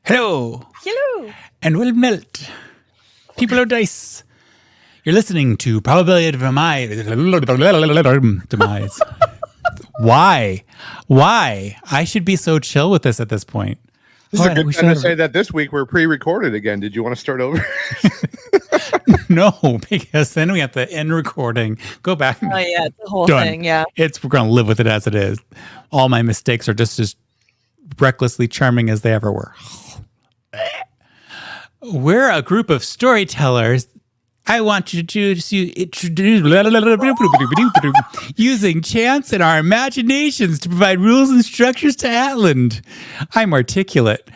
Hello. Hello. And will melt. People are dice. You're listening to Probability of Demise. Why? I should be so chill with this at this point. This is a good time to say that this week we're pre-recorded again. Did you want to start over? No, because then we have to end recording, go back. Oh yeah, the whole done. thing. Yeah, we're going to live with it as it is. All my mistakes are just as recklessly charming as they ever were. We're a group of storytellers. I want to introduce using chance and our imaginations to provide rules and structures to Atland. I'm articulate.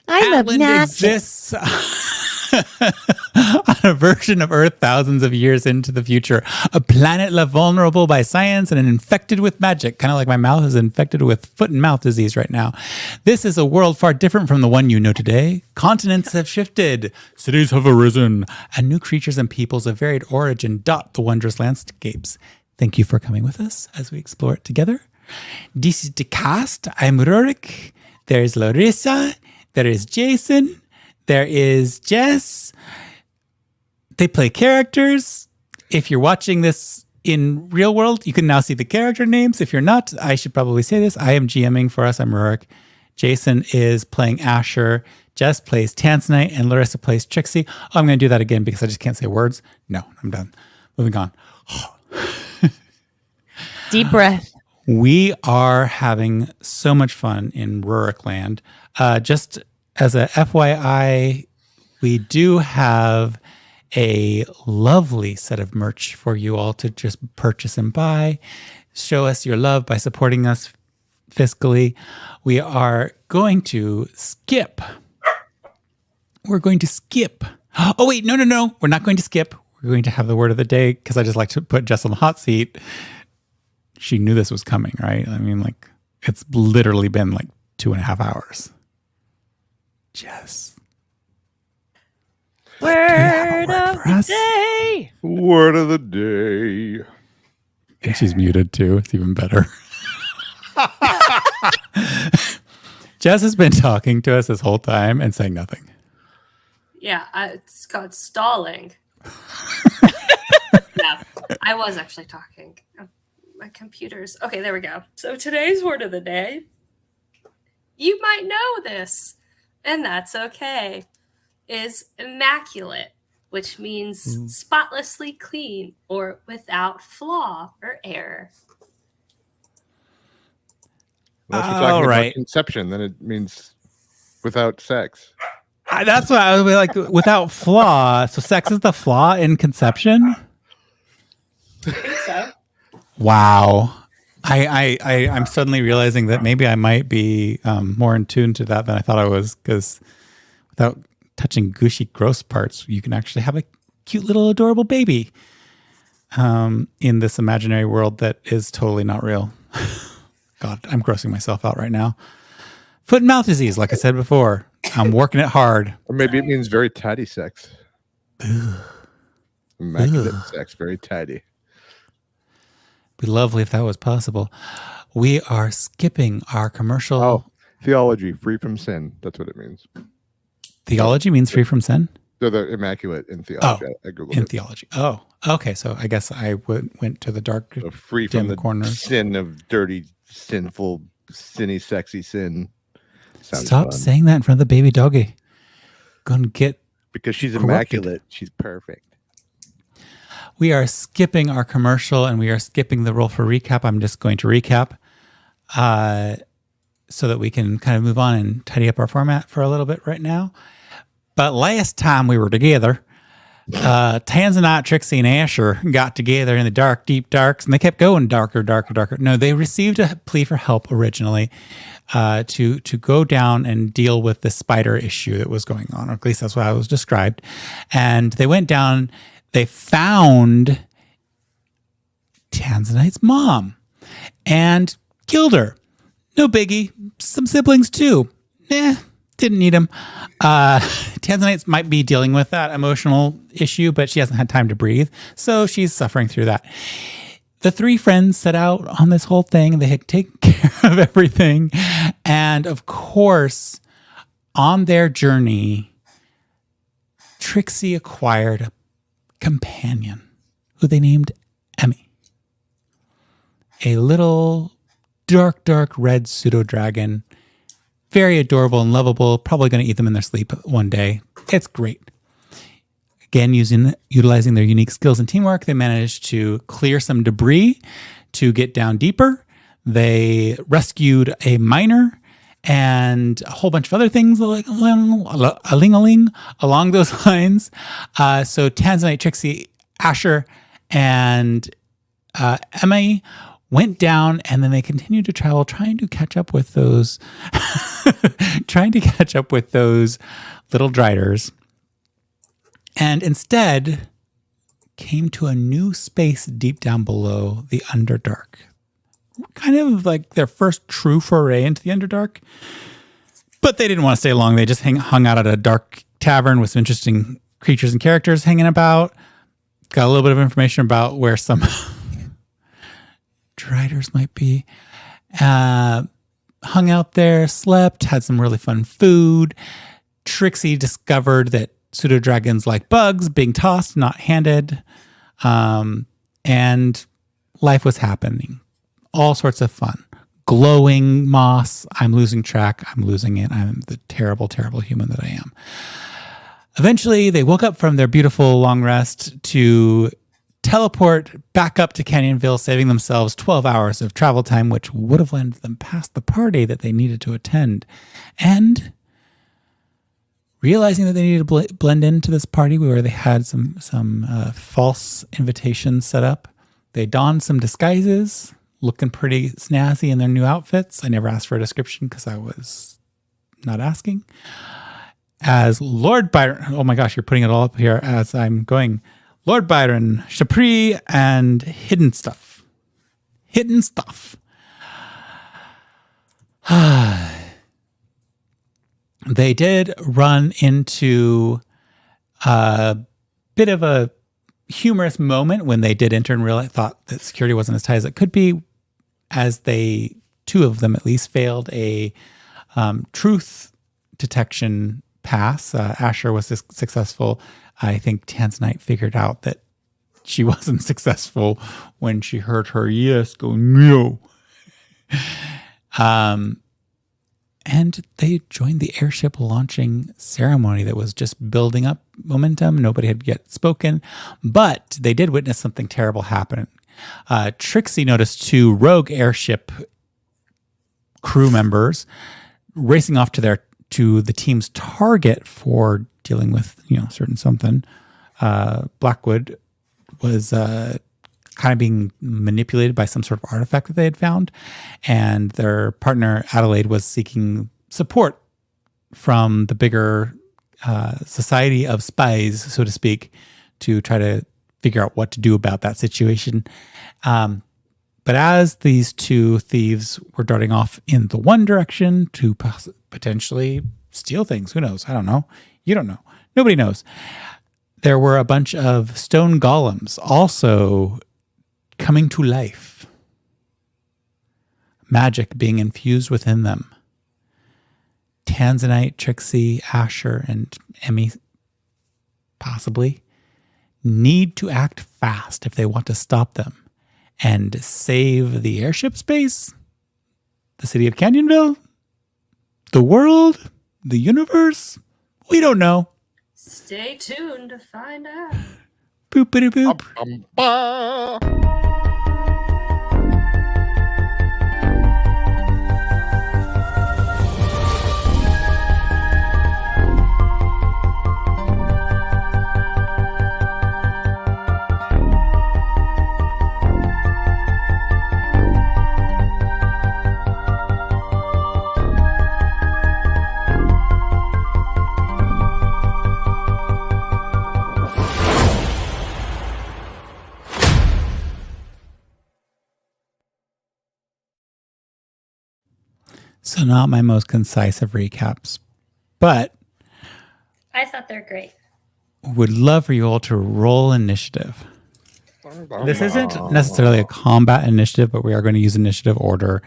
I'm Atland exists on a version of Earth thousands of years into the future. A planet left vulnerable by science and infected with magic. Kind of like my mouth is infected with foot and mouth disease right now. This is a world far different from the one you know today. Continents have shifted. Cities have arisen. And new creatures and peoples of varied origin dot the wondrous landscapes. Thank you for coming with us as we explore it together. This is the cast. I'm Rurik. There's Larissa. There is Jason. There is Jess. They play characters. If you're watching this in real world, you can now see the character names. If you're not, I should probably say this. I am GMing for us. I'm Rurik. Jason is playing Asher. Jess plays Tanzanite. And Larissa plays Trixie. Oh, I'm going to do that again because I just can't say words. No, I'm done. Moving on. Deep breath. We are having so much fun in Rurik Land. Just as a FYI, we do have a lovely set of merch for you all to just purchase and buy. Show us your love by supporting us fiscally. We are going to skip. We're going to skip. Oh, wait, no. We're not going to skip. We're going to have the word of the day because I just like to put Jess on the hot seat. She knew this was coming, right? I mean, like, it's literally been like 2.5 hours. Jess. Word of the day. Word of the day. And she's muted too. It's even better. Jess has been talking to us this whole time and saying nothing. Yeah, it's called stalling. Yeah, I was actually talking. My computer's... Okay, there we go. So today's word of the day, you might know this, and that's okay, is immaculate, which means spotlessly clean or without flaw or error. Well, if you're talking about conception, then it means without sex. That's what I was like, without flaw. So sex is the flaw in conception? I think so. Wow. I'm suddenly realizing that maybe I might be more in tune to that than I thought I was, because without touching gushy, gross parts, you can actually have a cute little adorable baby in this imaginary world that is totally not real. God, I'm grossing myself out right now. Foot and mouth disease, like I said before. I'm working it hard. Or maybe it means very tidy sex. Immaculate sex, very tidy. Be lovely if that was possible. We are skipping our commercial. Oh, theology, free from sin. That's what it means. Theology means free from sin? So they're immaculate in theology. Oh, I Googled in it. theology. Oh, okay. So I guess I went to the dark, So free from the corners. sin of dirty, sinful, sinny, sexy sin. Sounds Stop fun. saying that in front of the baby doggy. Gonna get Because she's corrupted. immaculate. She's perfect. We are skipping our commercial and we are skipping the roll for recap. I'm just going to recap so that we can kind of move on and tidy up our format for a little bit right now. But last time we were together, Tanzanite, Trixie, and Asher got together in the dark, deep darks, and they kept going darker. No, they received a plea for help originally to go down and deal with the spider issue that was going on, or at least that's what I was described. And they went down. They found Tanzanite's mom and killed her. No biggie. Some siblings too. Didn't need them. Tanzanite might be dealing with that emotional issue, but she hasn't had time to breathe. So she's suffering through that. the three friends set out on this whole thing. They had taken care of everything. And of course, on their journey, Trixie acquired a companion who they named Emmy. A little dark red pseudo-dragon. Very adorable and lovable. Probably going to eat them in their sleep one day. It's great. Again, utilizing their unique skills and teamwork, they managed to clear some debris to get down deeper. They rescued a miner and a whole bunch of other things like along those lines. So Tanzanite, Trixie, Asher, and Emmy went down, and then they continued to travel, trying to catch up with those little driders. And instead came to a new space deep down below the Underdark. Kind of like their first true foray into the Underdark. But they didn't want to stay long. They just hung out at a dark tavern with some interesting creatures and characters hanging about. Got a little bit of information about where some driders might be. Hung out there, slept, had some really fun food. Trixie discovered that pseudo-dragons like bugs, being tossed, not handed. And life was happening. All sorts of fun. Glowing moss. I'm losing track. I'm losing it. I'm the terrible, terrible human that I am. Eventually, they woke up from their beautiful long rest to teleport back up to Canyonville, saving themselves 12 hours of travel time, which would have landed them past the party that they needed to attend. And realizing that they needed to blend into this party where they had some false invitations set up, they donned some disguises, looking pretty snazzy in their new outfits. I never asked for a description because I was not asking. As Lord Byron, oh my gosh, you're putting it all up here as I'm going. Lord Byron, Chapri, and Hidden Stuff. Hidden Stuff. They did run into a bit of a humorous moment when they did enter and thought that security wasn't as tight as it could be, as two of them at least, failed a truth detection pass. Asher was successful. I think Tanzanite figured out that she wasn't successful when she heard her yes go no. And they joined the airship launching ceremony that was just building up momentum. Nobody had yet spoken, but they did witness something terrible happen. Trixie noticed two rogue airship crew members racing off to the team's target for dealing with, certain something. Blackwood was kind of being manipulated by some sort of artifact that they had found. And their partner, Adelaide, was seeking support from the bigger society of spies, so to speak, to try to figure out what to do about that situation. But as these two thieves were darting off in the one direction to potentially steal things, who knows? I don't know. You don't know. Nobody knows. There were a bunch of stone golems also coming to life. Magic being infused within them. Tanzanite, Trixie, Asher, and Emmy possibly need to act fast if they want to stop them and save the airship space, the city of Canyonville, the world, the universe. We don't know. Stay tuned to find out. Boop, boop. So not my most concise of recaps, but I thought they're great. would love for you all to roll initiative. This isn't necessarily a combat initiative, but we are going to use initiative order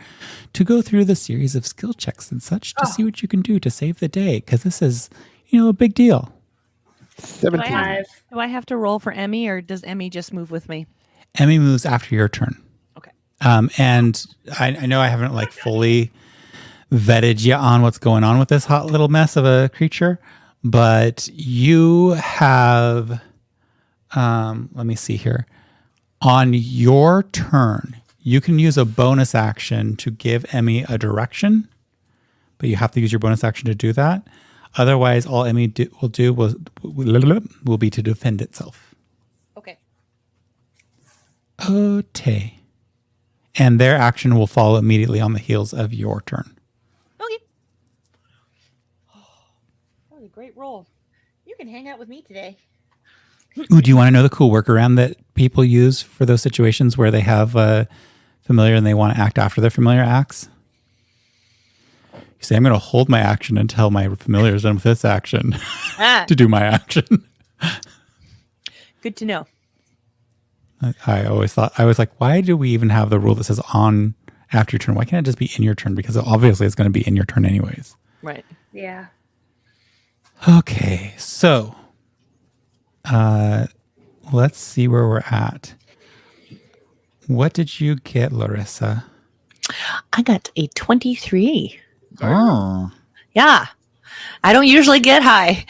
to go through the series of skill checks and such to see what you can do to save the day. Because this is, a big deal. 17. Do I have to roll for Emmy, or does Emmy just move with me? Emmy moves after your turn. Okay. And I know I haven't fully vetted you on what's going on with this hot little mess of a creature, but you have, let me see here. On your turn, you can use a bonus action to give Emmy a direction, but you have to use your bonus action to do that. Otherwise, all Emmy will do will be to defend itself. Okay. Okay. And their action will follow immediately on the heels of your turn. Okay. That was a great roll. You can hang out with me today. Ooh, do you want to know the cool workaround that people use for those situations where they have a familiar and they want to act after their familiar acts? You say, I'm going to hold my action until my familiar is done with its action to do my action. Good to know. I always thought, I was like, why do we even have the rule that says on after your turn? Why can't it just be in your turn? Because obviously it's going to be in your turn anyways. Right. Yeah. Okay, so let's see where we're at. What did you get, Larissa? I got a 23. Oh. Yeah. I don't usually get high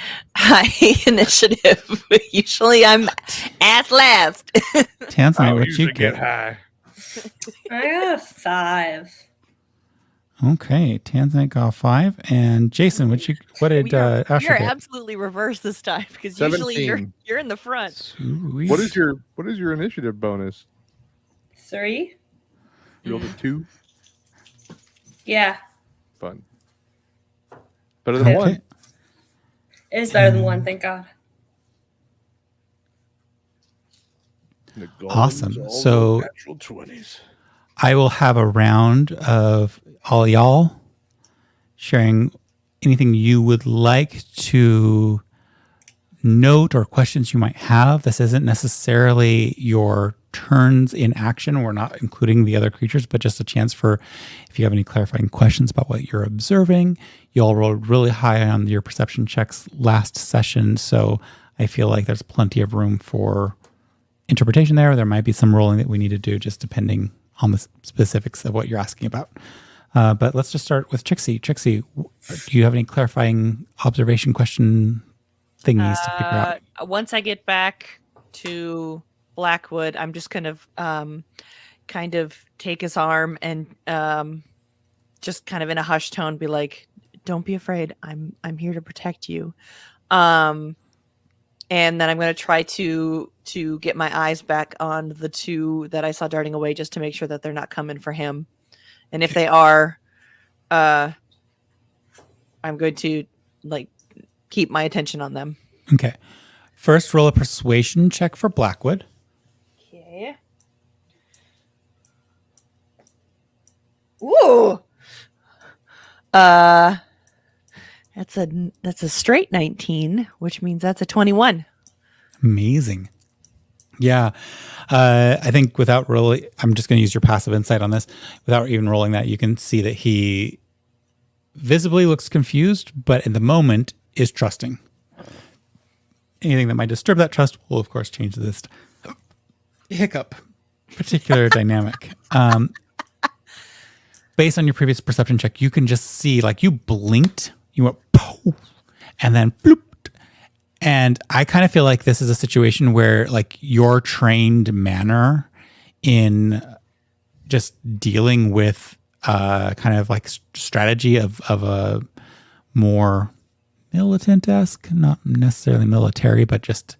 initiative. Usually I'm at last. Tanzanite, what you get? High. I got a 5. Okay, Tanzanite got 5, and Jason, what did Asher You're get? absolutely reversed this time because 17. usually you're in the front. Sweet. What is your initiative bonus? 3? You rolled a 2? Yeah. Fun. Better than 1. It is better than 1, thank God. Awesome. So natural 20s. I will have a round of all y'all sharing anything you would like to note or questions you might have. This isn't necessarily your turns in action. We're not including the other creatures, but just a chance for if you have any clarifying questions about what you're observing. You all rolled really high on your perception checks last session, so I feel like there's plenty of room for interpretation there. There might be some rolling that we need to do just depending on the specifics of what you're asking about. But let's just start with Trixie. Trixie, do you have any clarifying observation question thingies to figure out? Once I get back to Blackwood, I'm just going to kind of take his arm and just kind of in a hushed tone be like, don't be afraid. I'm here to protect you. And then I'm going to try to get my eyes back on the two that I saw darting away just to make sure that they're not coming for him. And if they are, I'm going to keep my attention on them. Okay. First, roll a persuasion check for Blackwood. Okay. Ooh. That's a straight 19, which means that's a 21. Amazing. Yeah. I think without really, I'm just going to use your passive insight on this. Without even rolling that, you can see that he visibly looks confused, but in the moment is trusting. Anything that might disturb that trust will, of course, change this particular dynamic. Based on your previous perception check, you can just see, you blinked, you went, poof, and then bloop. And I kind of feel like this is a situation where, your trained manner in just dealing with strategy of a more militant-esque, not necessarily military, but just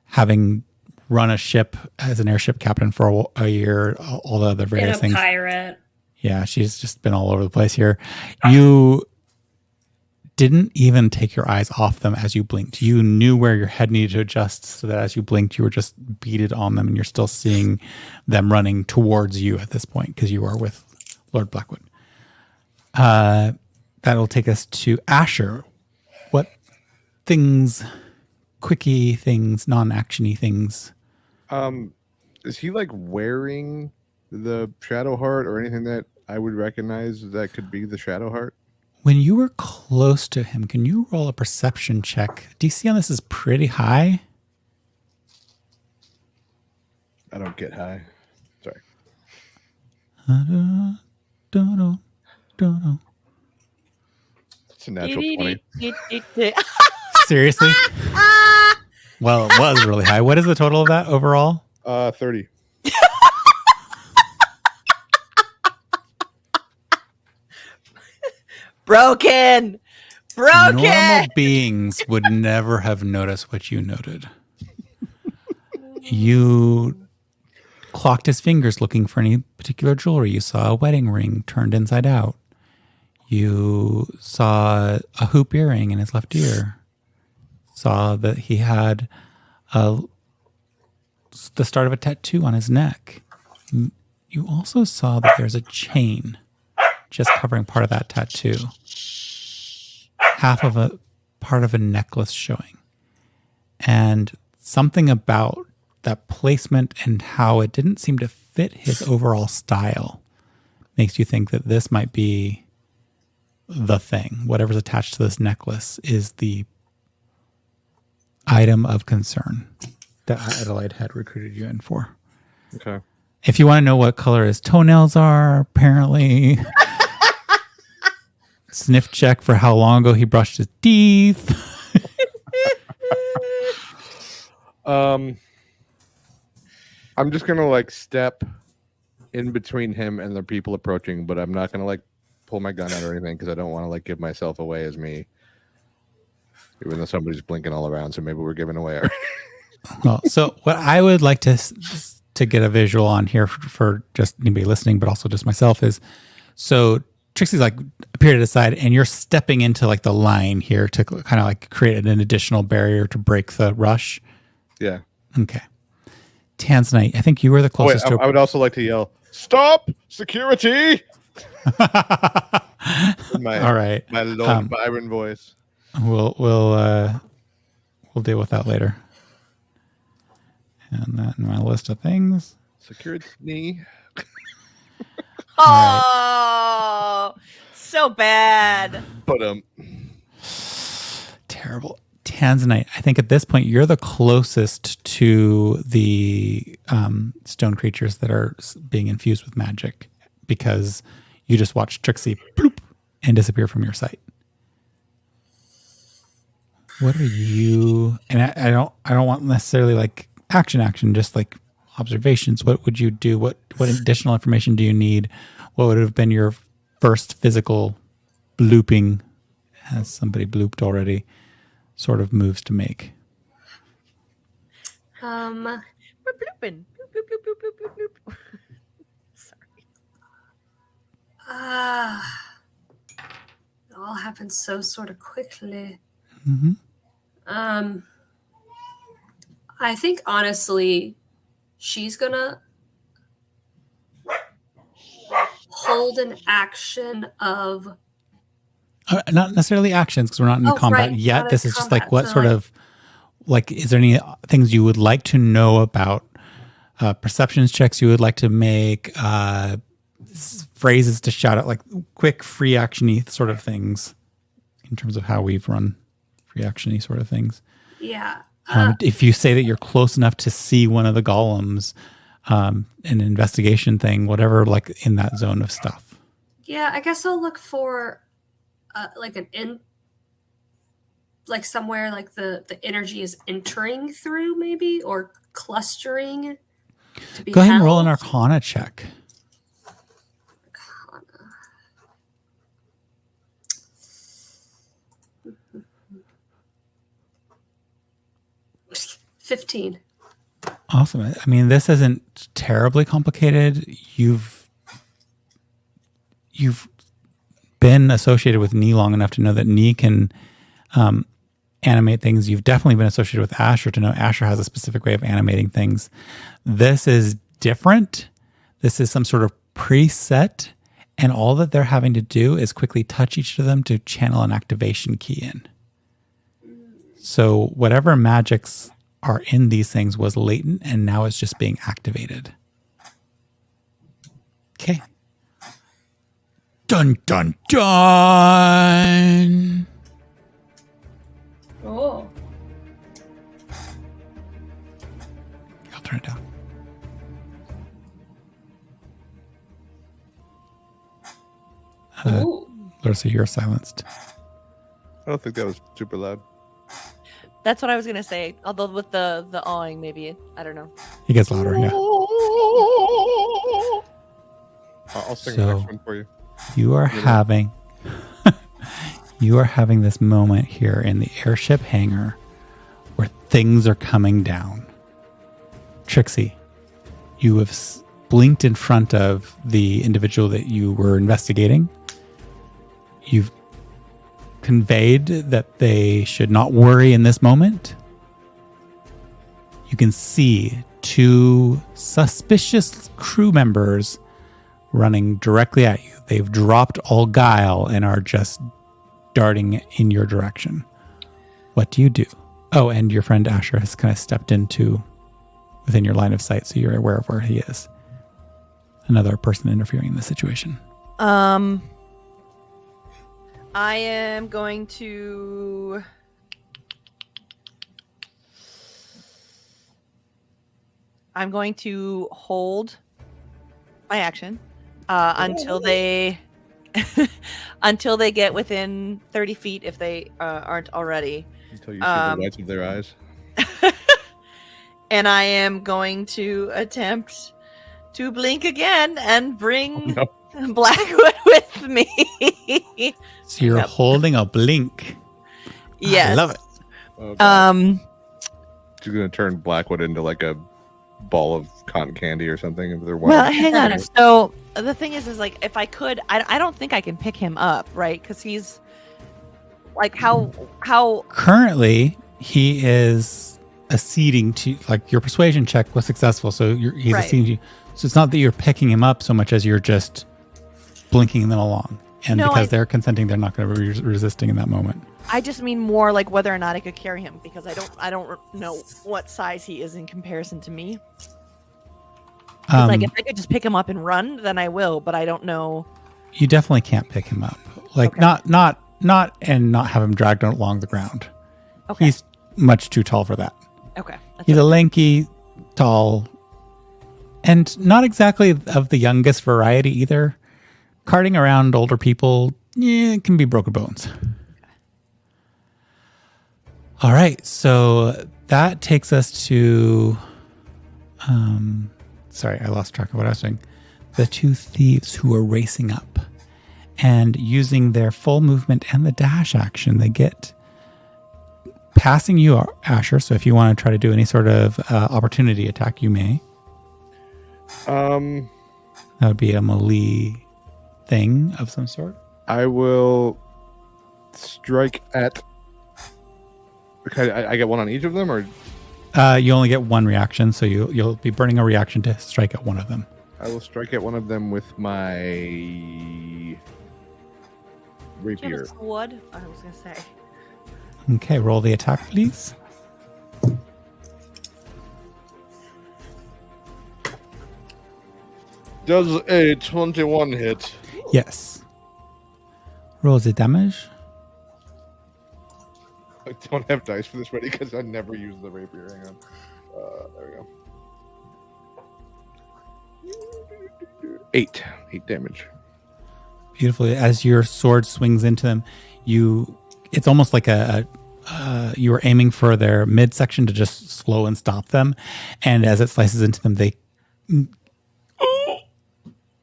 having run a ship as an airship captain for a year, all the other various things. Pirate. Yeah, she's just been all over the place here. You didn't even take your eyes off them as you blinked. You knew where your head needed to adjust so that as you blinked, you were just beaded on them and you're still seeing them running towards you at this point because you are with Lord Blackwood. That'll take us to Asher. What things, quickie things, non-actiony things? Is he like wearing the shadow heart or anything that I would recognize that could be the shadow heart? When you were close to him, can you roll a perception check? DC on this is pretty high. I don't get high. Sorry. It's a natural 20. Seriously? Well, it was really high. What is the total of that overall? 30. Broken. Normal beings would never have noticed what you noted. You clocked his fingers looking for any particular jewelry. You saw a wedding ring turned inside out. You saw a hoop earring in his left ear. Saw that he had the start of a tattoo on his neck. You also saw that there's a chain just covering part of that tattoo. Half of a part of a necklace showing. And something about that placement and how it didn't seem to fit his overall style makes you think that this might be the thing. Whatever's attached to this necklace is the item of concern that Adelaide had recruited you in for. Okay. If you want to know what color his toenails are, apparently sniff check for how long ago he brushed his teeth. I'm just gonna like step in between him and the people approaching, but I'm not gonna like pull my gun out or anything because I don't want to like give myself away as me. Even though somebody's blinking all around, so maybe we're giving away our. Well, so what I would like to get a visual on here for just anybody listening, but also just myself is, so Trixie's like appeared at his side, and you're stepping into like the line here to kind of like create an additional barrier to break the rush. Yeah. Okay. Tanzanite, I think you were the closest to. I would also like to yell, "Stop! Security!" All right. My Lord Byron voice. We'll deal with that later. And that in my list of things. Security. Oh, so bad. But terrible. Tanzanite, I think at this point you're the closest to the stone creatures that are being infused with magic because you just watched Trixie bloop and disappear from your sight. What are you? And I don't want necessarily like action, just like observations. What would you do? What additional information do you need? What would have been your first physical blooping? Has somebody blooped already? Sort of moves to make. We're blooping. Bloop, bloop, bloop, bloop, bloop, bloop, bloop. Sorry. It all happened so sort of quickly. Mm-hmm. I think honestly, she's gonna hold an action of not necessarily actions because we're not in combat yet. Not this in is just combat, like what so sort of like, is there any things you would like to know about perceptions checks you would like to make, phrases to shout out, like quick free action-y sort of things in terms of how we've run free action-y sort of things. Yeah. If you say that you're close enough to see one of the golems, an investigation thing, whatever, like in that zone of stuff. Yeah, I guess I'll look for like like somewhere like the energy is entering through maybe or clustering. To be Go ahead and held. roll an Arcana check. Arcana. 15. Awesome. I mean, this isn't terribly complicated. You've been associated with Nee long enough to know that Nee can animate things. You've definitely been associated with Asher to know Asher has a specific way of animating things. This is different. This is some sort of preset, and all that they're having to do is quickly touch each of them to channel an activation key in. So whatever magics are in these things was latent and now it's just being activated. Okay. Dun, dun, dun. Oh. I'll turn it down. Ooh. Larissa, you're silenced. I don't think that was super loud. That's what I was gonna say. Although with the awing, maybe I don't know. It gets louder, yeah. I'll sing So- the next one for you. You are having this moment here in the airship hangar where things are coming down. Trixie, you have blinked in front of the individual that you were investigating. You've conveyed that they should not worry in this moment. You can see two suspicious crew members running directly at you. They've dropped all guile and are just darting in your direction. What do you do? Oh, and your friend Asher has kind of stepped into within your line of sight, so you're aware of where he is. Another person interfering in the situation. I am going to. I'm going to hold my action until they until they get within 30 feet if they aren't already. Until you see the whites of their eyes. And I am going to attempt to blink again and bring Blackwood with me. So you're holding a blink. Yes. I love it. Oh, God. She's gonna turn Blackwood into like a ball of cotton candy or something. If they're Well, hang on. So the thing is like if I could, I don't think I can pick him up, right? Because he's like how Currently, he is acceding to, like, your persuasion check was successful, so he's Right. acceding to you. So it's not that you're picking him up so much as you're just blinking them along. And No, because I- they're consenting, they're not going to be resisting in that moment. I just mean more like whether or not I could carry him because I don't know what size he is in comparison to me. 'Cause, like if I could just pick him up and run, then I will. But I don't know. You definitely can't pick him up. Like, Okay. not have him dragged along the ground. Okay. He's much too tall for that. Okay. That's He's a lanky, tall, and not exactly of the youngest variety either. Carting around older people, it can be broken bones. All right, so that takes us to, sorry, I lost track of what I was saying. The two thieves who are racing up and using their full movement and the dash action, they get passing you, Asher. So if you want to try to do any sort of opportunity attack, you may. Um, That would be a melee thing of some sort. I will strike at. Okay, I get one on each of them, or You only get one reaction, so you'll be burning a reaction to strike at one of them. I will strike at one of them with my Do you have rapier. a sword? I was gonna say. Okay, roll the attack, please. Does a 21 hit? Yes. Roll the damage. I don't have dice for this ready because I never use the rapier. Hang on. There we go. 8 damage. Beautifully. As your sword swings into them, it's almost like you were aiming for their midsection to just slow and stop them. And as it slices into them,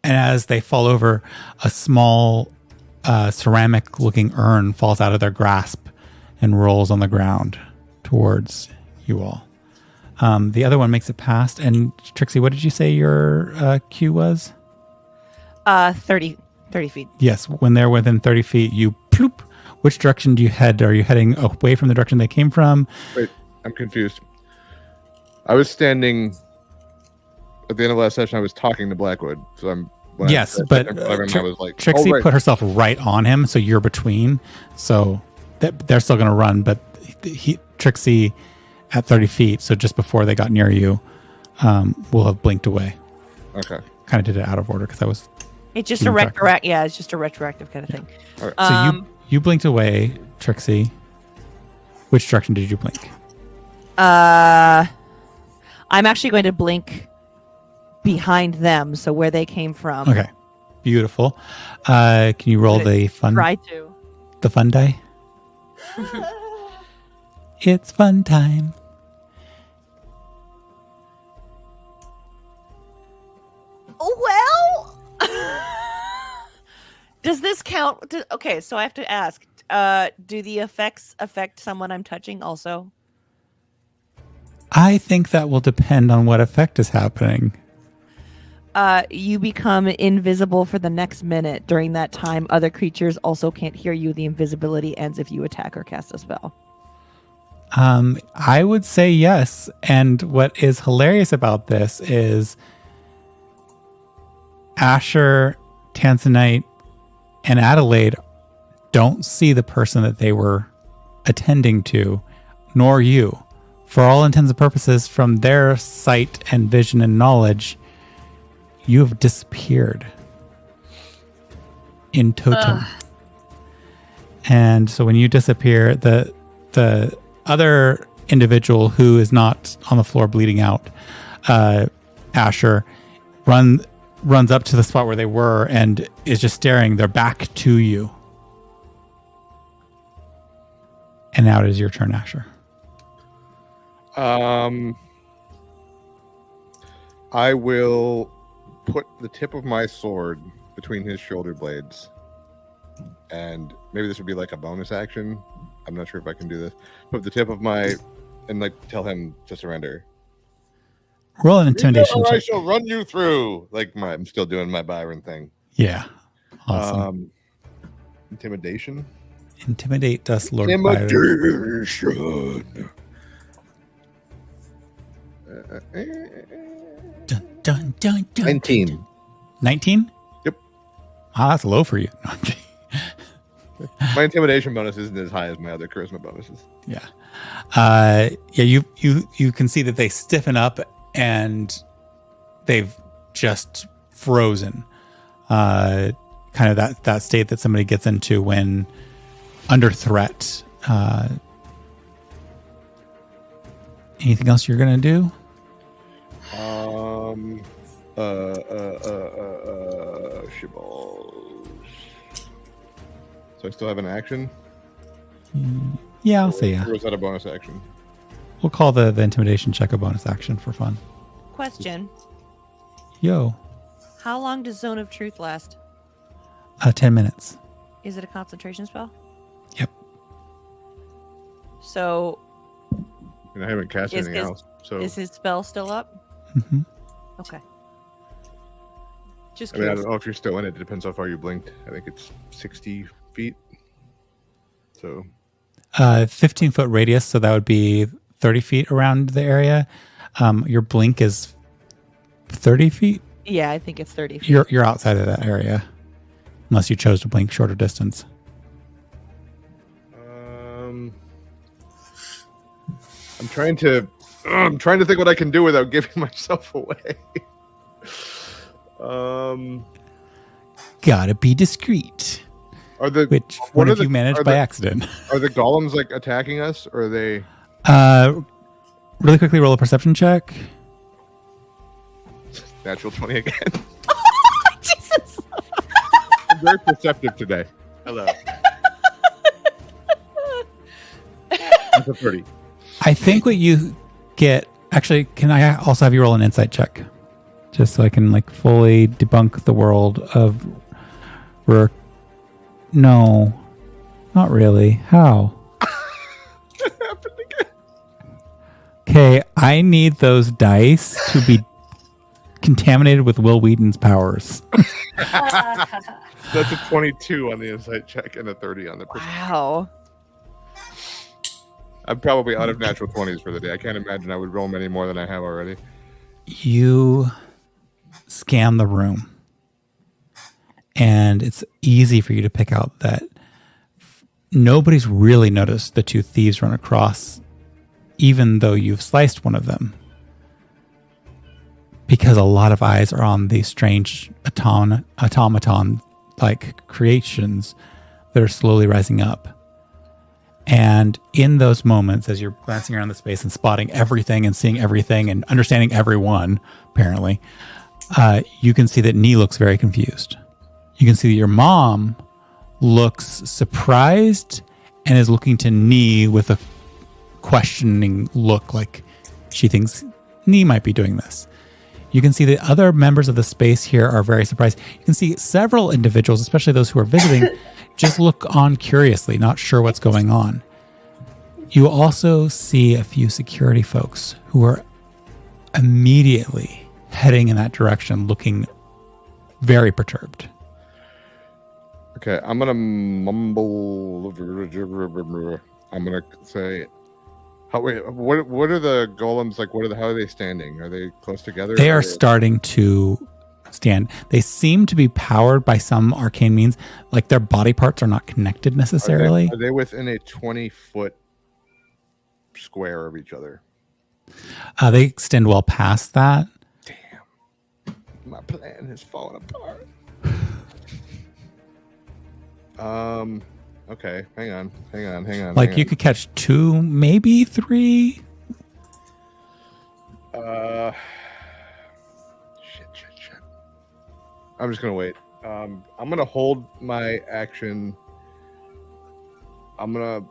and as they fall over, a small ceramic looking urn falls out of their grasp and rolls on the ground towards you all. The other one makes it past. And Trixie, what did you say your Q was? 30 feet. Yes, when they're within 30 feet, you ploop. Which direction do you head? Are you heading away from the direction they came from? Wait, I'm confused. I was standing at the end of last session. I was talking to Blackwood, so I'm. Yes, but I was like, Trixie oh, right. put herself right on him, so you're between. So they're still going to run, but Trixie, at 30 feet, so just before they got near you, will have blinked away. Okay. Kind of did it out of order because I was. It's just a retroactive. Yeah, it's just a retroactive kind of thing. All right. So you blinked away, Trixie. Which direction did you blink? I'm actually going to blink behind them, so where they came from. Okay, beautiful. Can you roll the fun? Try to. The fun die. It's fun time. Well, does this count? Okay, so I have to ask: do the effects affect someone I'm touching also? I think that will depend on what effect is happening. You become invisible for the next minute. During that time, other creatures also can't hear you. The invisibility ends if you attack or cast a spell. I would say yes. And what is hilarious about this is Asher, Tanzanite, and Adelaide don't see the person that they were attending to, nor you. For all intents and purposes, from their sight and vision and knowledge, you have disappeared in totem. And so when you disappear, the other individual who is not on the floor bleeding out, Asher, runs up to the spot where they were and is just staring their back to you. And now it is your turn, Asher. I will put the tip of my sword between his shoulder blades, and maybe this would be like a bonus action. I'm not sure if I can do this. Put the tip of my and like tell him to surrender. Roll an intimidation Or I check. shall run you through. I'm still doing my Byron thing. Yeah. Awesome. Intimidation. Intimidate us, Lord Byron. Intimidation. Dun, dun, dun, dun, 19. 19? Yep. Ah, that's low for you. No, I'm kidding. My intimidation bonus isn't as high as my other charisma bonuses. Yeah. You can see that they stiffen up and they've just frozen. Kind of that state that somebody gets into when under threat. Anything else you're gonna do? Shiballs. So I still have an action? Yeah, I'll say yeah. Or is that a bonus action? We'll call the intimidation check a bonus action for fun. Question: Yo. how long does Zone of Truth last? 10 minutes. Is it a concentration spell? Yep. So And I haven't cast Is anything his- else. So is his spell still up? Mm-hmm. Okay. Just I mean, I curious. don't know if you're still in it. It depends how far you blinked. I think it's 60 feet. So 15-foot radius, so that would be 30 feet around the area. Your blink is 30 feet. Yeah, I think it's 30 feet. You're outside of that area, unless you chose to blink shorter distance. I'm trying to think what I can do without giving myself away. Gotta be discreet. Are the Which what one are of you the- managed are by the- accident? Are the golems like attacking us, or are they? Really quickly, roll a perception check. Natural 20 again. Jesus. I'm very perceptive today. Hello. That's a 30. I think what you get. Actually, can I also have you roll an insight check, just so I can like fully debunk the world of. No, not really. How? It happened again. Okay, I need those dice to be contaminated with Will Wheaton's powers. That's a 22 on the insight check and a 30 on the perception. Wow. I'm probably out of natural 20s for the day. I can't imagine I would roll many more than I have already. You scan the room, and it's easy for you to pick out that nobody's really noticed the two thieves run across even though you've sliced one of them. Because a lot of eyes are on these strange automaton-like creations that are slowly rising up. And in those moments, as you're glancing around the space and spotting everything and seeing everything and understanding everyone, apparently, you can see that Nee looks very confused. You can see that your mom looks surprised and is looking to Nee with a questioning look, like she thinks Nee might be doing this. You can see that other members of the space here are very surprised. You can see several individuals, especially those who are visiting, just look on curiously, not sure what's going on. You also see a few security folks who are immediately heading in that direction, looking very perturbed. Okay, I'm gonna mumble. I'm gonna say, what are the golems like? How are they standing? Are they close together? They are starting to stand. They seem to be powered by some arcane means, like their body parts are not connected necessarily. Are they within a 20-foot square of each other? They extend well past that. Damn, my plan has fallen apart. Okay, hang on. Like you could catch 2, maybe 3. Shit. I'm just gonna wait. I'm gonna hold my action. No,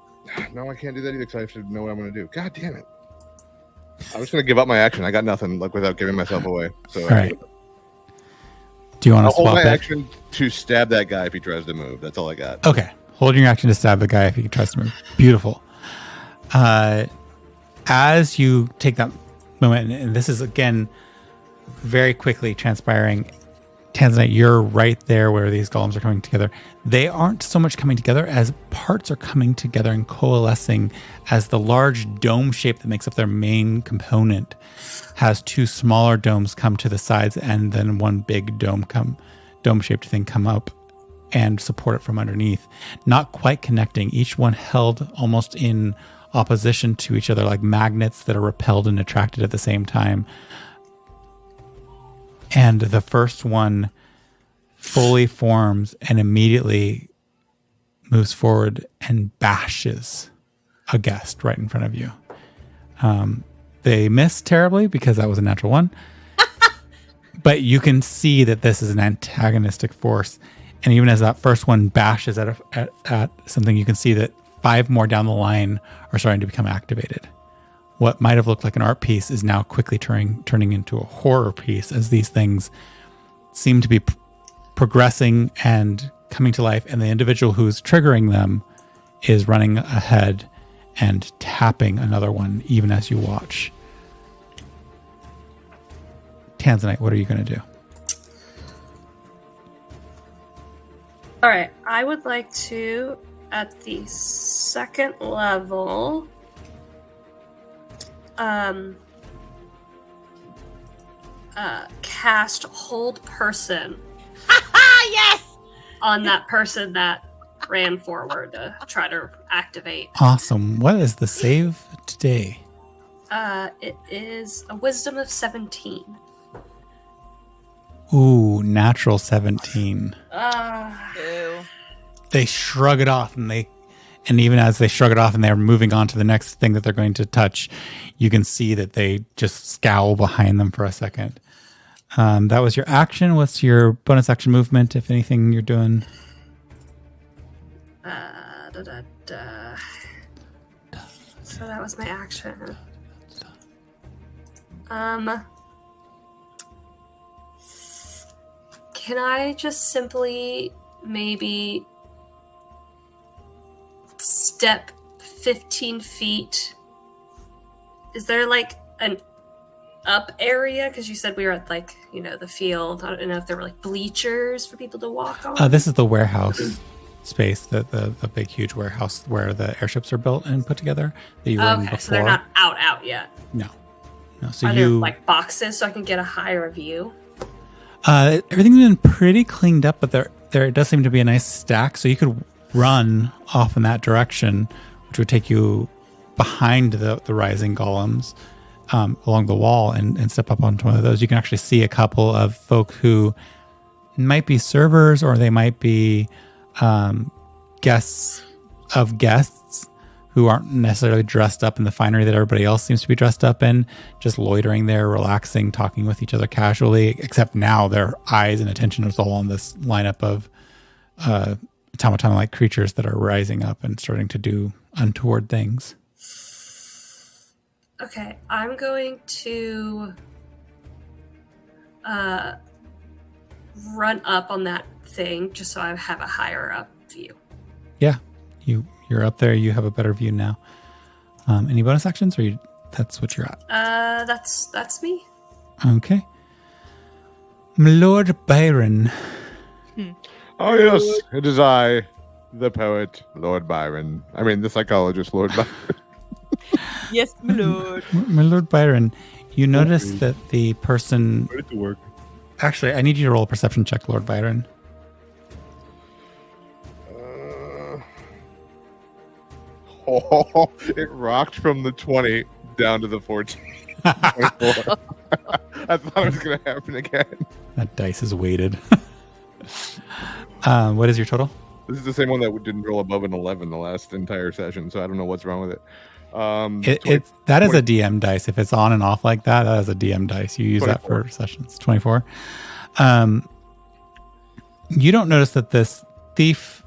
I can't do that either because I have to know what I'm gonna do. God damn it! I'm just gonna give up my action. I got nothing, like without giving myself away. So, all right. Do you want to swap hold my it? action to stab that guy if he tries to move. That's all I got. Okay. Holding your action to stab the guy if he tries to move. Beautiful. As you take that moment, and this is again very quickly transpiring, Tanzanite, you're right there where these golems are coming together. They aren't so much coming together as parts are coming together and coalescing as the large dome shape that makes up their main component has 2 smaller domes come to the sides and then one big dome-shaped thing come up and support it from underneath. Not quite connecting, each one held almost in opposition to each other, like magnets that are repelled and attracted at the same time. And the first one fully forms and immediately moves forward and bashes a guest right in front of you. They miss terribly because that was a natural one. But you can see that this is an antagonistic force. And even as that first one bashes at something, you can see that 5 more down the line are starting to become activated. What might have looked like an art piece is now quickly turning into a horror piece as these things seem to be progressing and coming to life. And the individual who's triggering them is running ahead and tapping another one even as you watch. Tanzanite, what are you going to do? All right, I would like to, at the second level, cast Hold Person. Yes! On that person that ran forward to try to activate. Awesome. What is the save today? It is a wisdom of 17. Ooh, natural 17. Ew. They shrug it off, and even as they shrug it off and they're moving on to the next thing that they're going to touch, you can see that they just scowl behind them for a second. That was your action. What's your bonus action movement, if anything you're doing? So that was my action. Can I just simply maybe step 15 feet? Is there like an up area? Because you said we were at like, the field. I don't know if there were like bleachers for people to walk on. This is the warehouse space, the big, huge warehouse where the airships are built and put together that you were in before. So they're not out yet. No. So are there like boxes so I can get a higher view? Everything's been pretty cleaned up, but there does seem to be a nice stack, so you could run off in that direction, which would take you behind the rising golems along the wall and step up onto one of those, you can actually see a couple of folk who might be servers, or they might be guests of guests who aren't necessarily dressed up in the finery that everybody else seems to be dressed up in, just loitering there, relaxing, talking with each other casually, except now their eyes and attention is all on this lineup of automaton-like creatures that are rising up and starting to do untoward things. Okay, I'm going to run up on that thing just so I have a higher up view. Yeah, you're up there. You have a better view now. Any bonus actions, or that's what you're at? That's me. Okay. Lord Byron. Oh, yes, it is I, the poet, Lord Byron. I mean, the psychologist, Lord Byron. Yes, my lord. My Lord Byron, you notice that the person... Put it to work. Actually, I need you to roll a perception check, Lord Byron. It rocked from the 20 down to the 14. 24. I thought it was going to happen again. That dice is weighted. What is your total? This is the same one that didn't roll above an 11 the last entire session, so I don't know what's wrong with it. That is a DM dice. If it's on and off like that, that is a DM dice. You use 24. that for sessions. 24. You don't notice that this thief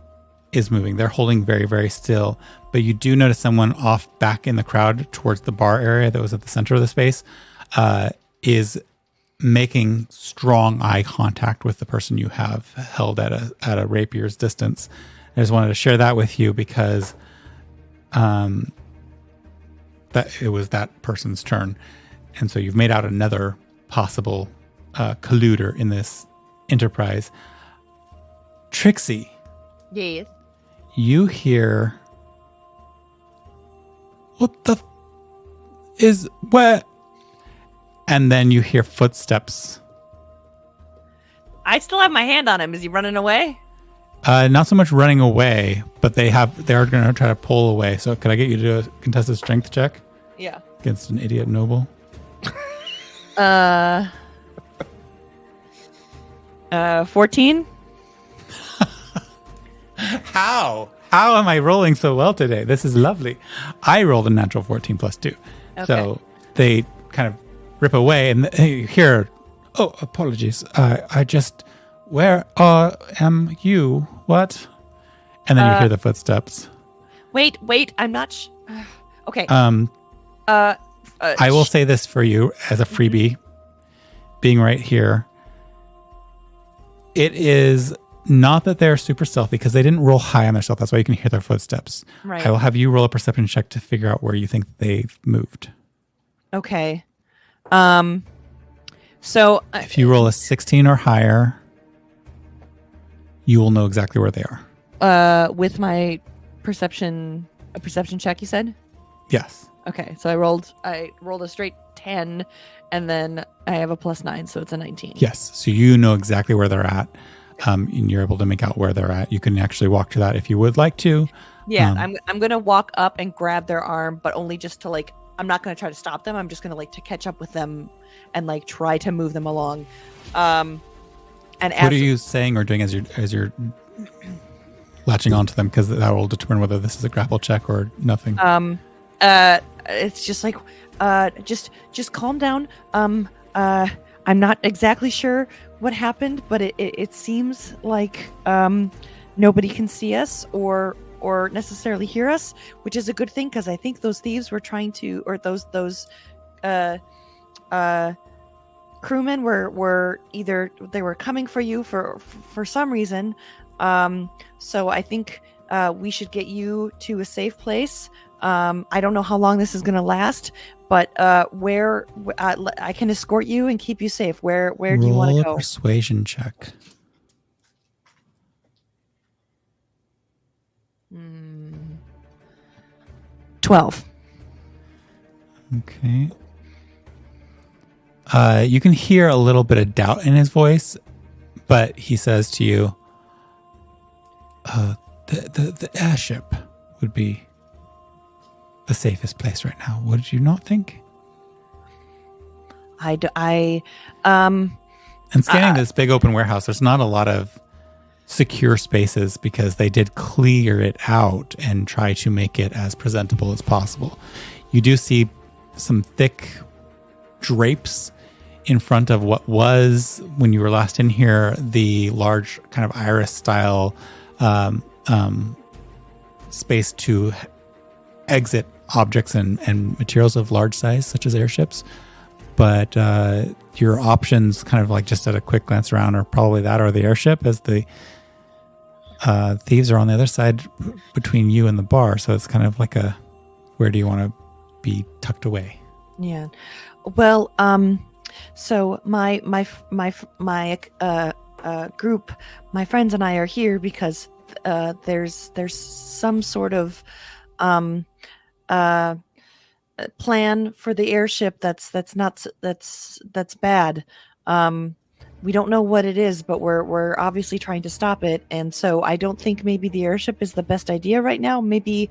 is moving. They're holding very, very still. But you do notice someone off back in the crowd towards the bar area that was at the center of the space is making strong eye contact with the person you have held at a rapier's distance. I just wanted to share that with you because that it was that person's turn. And so you've made out another possible colluder in this enterprise. Trixie, Yes. you hear... What the is where? And then you hear footsteps. I still have my hand on him. Is he running away? Not so much running away, but they are going to try to pull away. So could I get you to do a contested strength check Yeah. against an idiot noble? 14? How am I rolling so well today? This is lovely. I rolled a natural 14 plus 2. Okay. So they kind of rip away and you hear, oh, apologies. I just, where am you? What? And then you hear the footsteps. Wait. I'm not okay. I will say this for you as a freebie, being right here. It is not that they're super stealthy because they didn't roll high on their stealth. That's why you can hear their footsteps. Right. I will have you roll a perception check to figure out where you think they've moved. Okay. So If you roll a 16 or higher, you will know exactly where they are. with my perception check, you said? Yes. Okay. So I rolled a straight 10 and then I have a +9, so it's a 19. Yes. So you know exactly where they're at. And you're able to make out where they're at. You can actually walk to that if you would like to. Yeah, I'm gonna walk up and grab their arm, but only just to I'm not gonna try to stop them. I'm just gonna to catch up with them and try to move them along. And what are you saying or doing as you're latching onto them? Because that will determine whether this is a grapple check or nothing. It's just just calm down. I'm not exactly sure what happened, but it seems like nobody can see us or necessarily hear us, which is a good thing because I think those thieves were trying to, or those crewmen were either they were coming for you for some reason. So I think we should get you to a safe place. I don't know how long this is going to last, but where I can escort you and keep you safe. Where do you want to Roll go? a persuasion check. 12. Okay. You can hear a little bit of doubt in his voice, but he says to you, the airship would be the safest place right now. Would you not think? I And scanning this big open warehouse, there's not a lot of secure spaces because they did clear it out and try to make it as presentable as possible. You do see some thick drapes in front of what was, when you were last in here, the large kind of iris style space to exit objects and materials of large size, such as airships. But your options, kind of like just at a quick glance around, are probably that or the airship, as the thieves are on the other side between you and the bar. So it's kind of like a, where do you want to be tucked away? Yeah. Well, so my group, my friends and I are here because there's some sort of plan for the airship that's bad. We don't know what it is, but we're obviously trying to stop it. And so I don't think maybe the airship is the best idea right now. Maybe,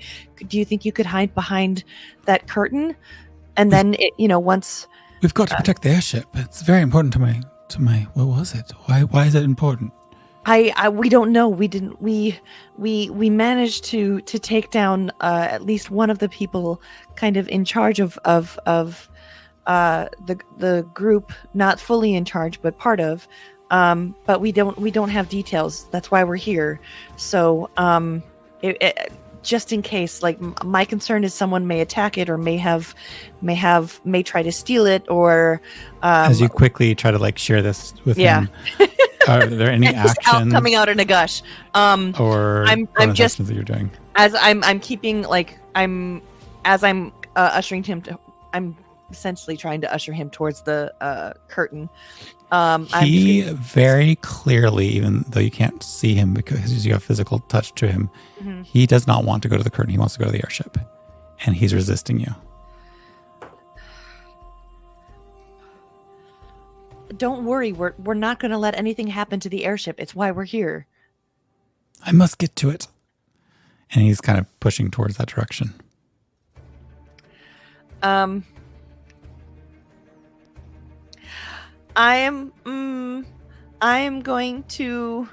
do you think you could hide behind that curtain? And then, once... We've got to protect the airship. It's very important to my, what was it? Why is it important? We don't know. We managed to take down at least one of the people kind of in charge of the group, not fully in charge, but part of. But we don't have details. That's why we're here. So just in case, like, my concern is someone may attack it or may try to steal it, or as you quickly try to like share this with him. Are there any actions coming out in a gush? Or I'm just actions that you're doing as I'm keeping ushering him to. I'm essentially trying to usher him towards the curtain. He very clearly, even though you can't see him because you have physical touch to him, he does not want to go to the curtain. He wants to go to the airship, and he's resisting you. Don't worry, we're not going to let anything happen to the airship. It's why we're here. I must get to it. And he's kind of pushing towards that direction. I am going to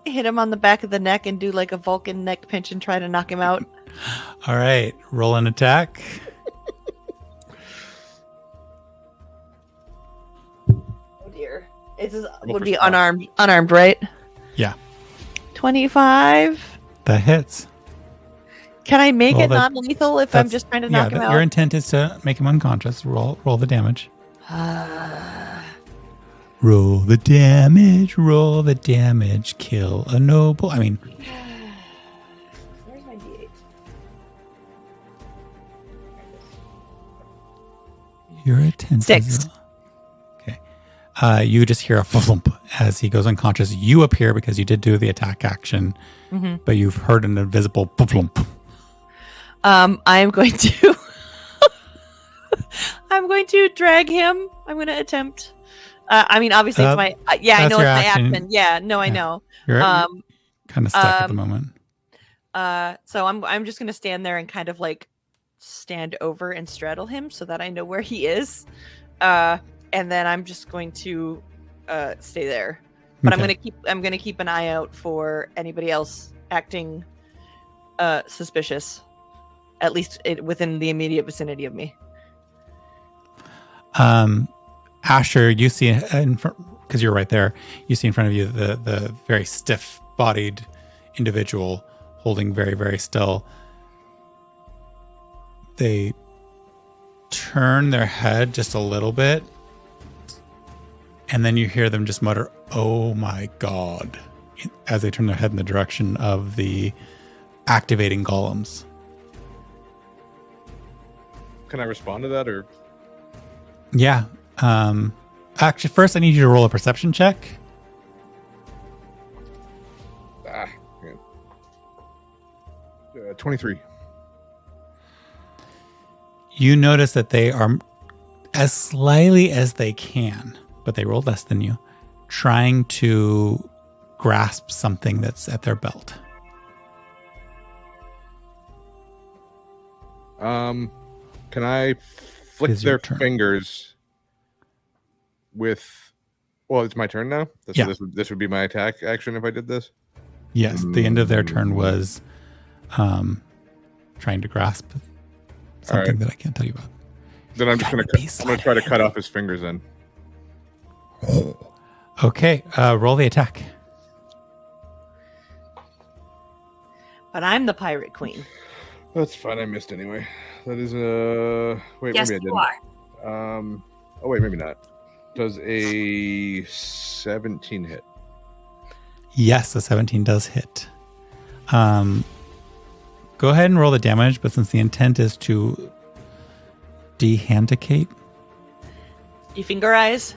hit him on the back of the neck and do like a Vulcan neck pinch and try to knock him out. All right, roll an attack. Oh dear. Would be unarmed, right? Yeah. 25. That hits. Can I make it non-lethal if I'm just trying to knock him out? Your intent is to make him unconscious. Roll the damage. Roll the damage. Kill a noble. I mean... Where's my D8? Your intent 6. Okay. You just hear a flump as he goes unconscious. You appear because you did do the attack action, but you've heard an invisible flump. I am going to... I'm going to drag him. I'm going to attempt... I mean, obviously, it's my... I know it's my action. Yeah, no, I know. You're kind of stuck at the moment. So I'm just going to stand there and kind of like stand over and straddle him so that I know where he is. And then I'm just going to stay there. But okay. I'm going to keep an eye out for anybody else acting suspicious, at least within the immediate vicinity of me. Asher, you see, because you're right there, you see in front of you the very stiff-bodied individual holding very, very still. They turn their head just a little bit, and then you hear them just mutter, "Oh my God," as they turn their head in the direction of the activating golems. Can I respond to that, or? Yeah. Actually, first I need you to roll a perception check. 23. You notice that they are, as slyly as they can, but they rolled less than you, trying to grasp something that's at their belt. Can I flick Is your their turn. fingers with? Well, it's my turn now. So Yeah. this would be my attack action if I did this. Yes, the end of their turn was trying to grasp something that I can't tell you about. Then I'm just gonna try to cut off his fingers. Then. Okay, roll the attack. But I'm the pirate queen. That's fine. I missed anyway. That is wait. Yes, Maybe I you didn't. are. Oh wait, maybe not. Does a 17 hit? Yes, a 17 does hit. Go ahead and roll the damage, but since the intent is to dehandicate, You finger eyes.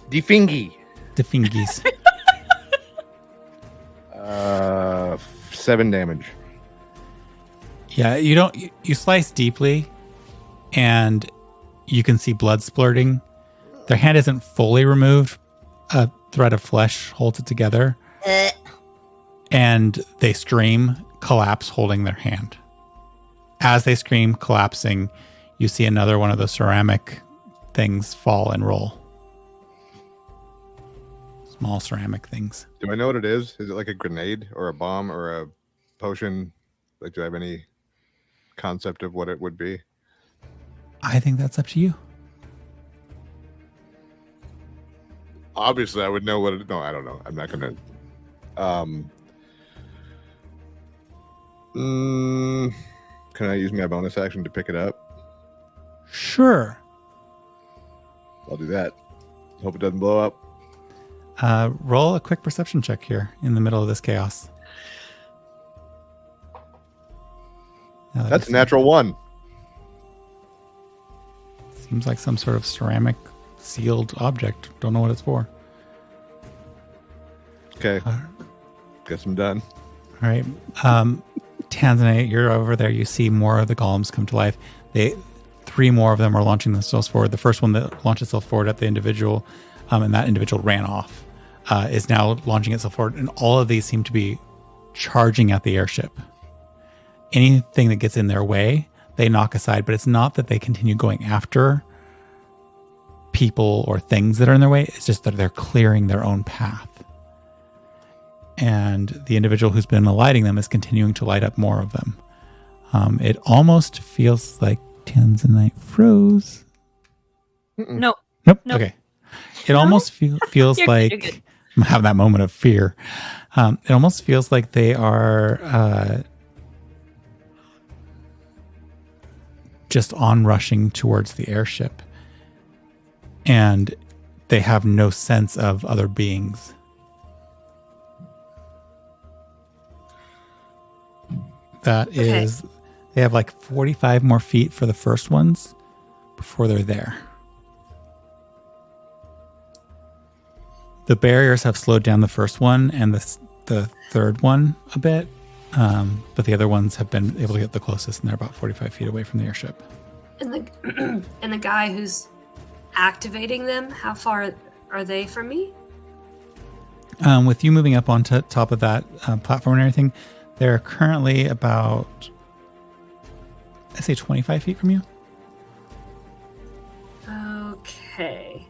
Defingy. the fingies. 7 damage. Yeah, you slice deeply and you can see blood splurting. Their hand isn't fully removed. A thread of flesh holds it together. And they scream, collapse, holding their hand. As they scream, collapsing, you see another one of the ceramic things fall and roll. Small ceramic things. Do I know what it is? Is it like a grenade or a bomb or a potion? Like, do I have any concept of what it would be? I think that's up to you. Obviously, I would know what it. No, I don't know. I'm not gonna. Can I use my bonus action to pick it up? Sure. I'll do that. Hope it doesn't blow up. Roll a quick perception check here in the middle of this chaos. That's a natural 1. Seems like some sort of ceramic sealed object. Don't know what it's for. Okay. Guess I'm done. All right. Tanzanite, you're over there. You see more of the golems come to life. 3 more of them are launching themselves forward. The first one that launched itself forward at the individual, and that individual ran off, is now launching itself forward. And all of these seem to be charging at the airship. Anything that gets in their way, they knock aside. But it's not that they continue going after people or things that are in their way. It's just that they're clearing their own path. And the individual who's been lighting them is continuing to light up more of them. It almost feels like Tanzanite froze. No. Nope. Nope. Okay. It almost feels You're like good. I'm having that moment of fear. It almost feels like they are just onrushing towards the airship. And they have no sense of other beings. That is, they have like 45 more feet for the first ones before they're there. The barriers have slowed down the first one and the third one a bit, but the other ones have been able to get the closest, and they're about 45 feet away from the airship. And the guy who's activating them, how far are they from me? With you moving up on top of that platform and everything, they're currently about, I'd say 25 feet from you. Okay.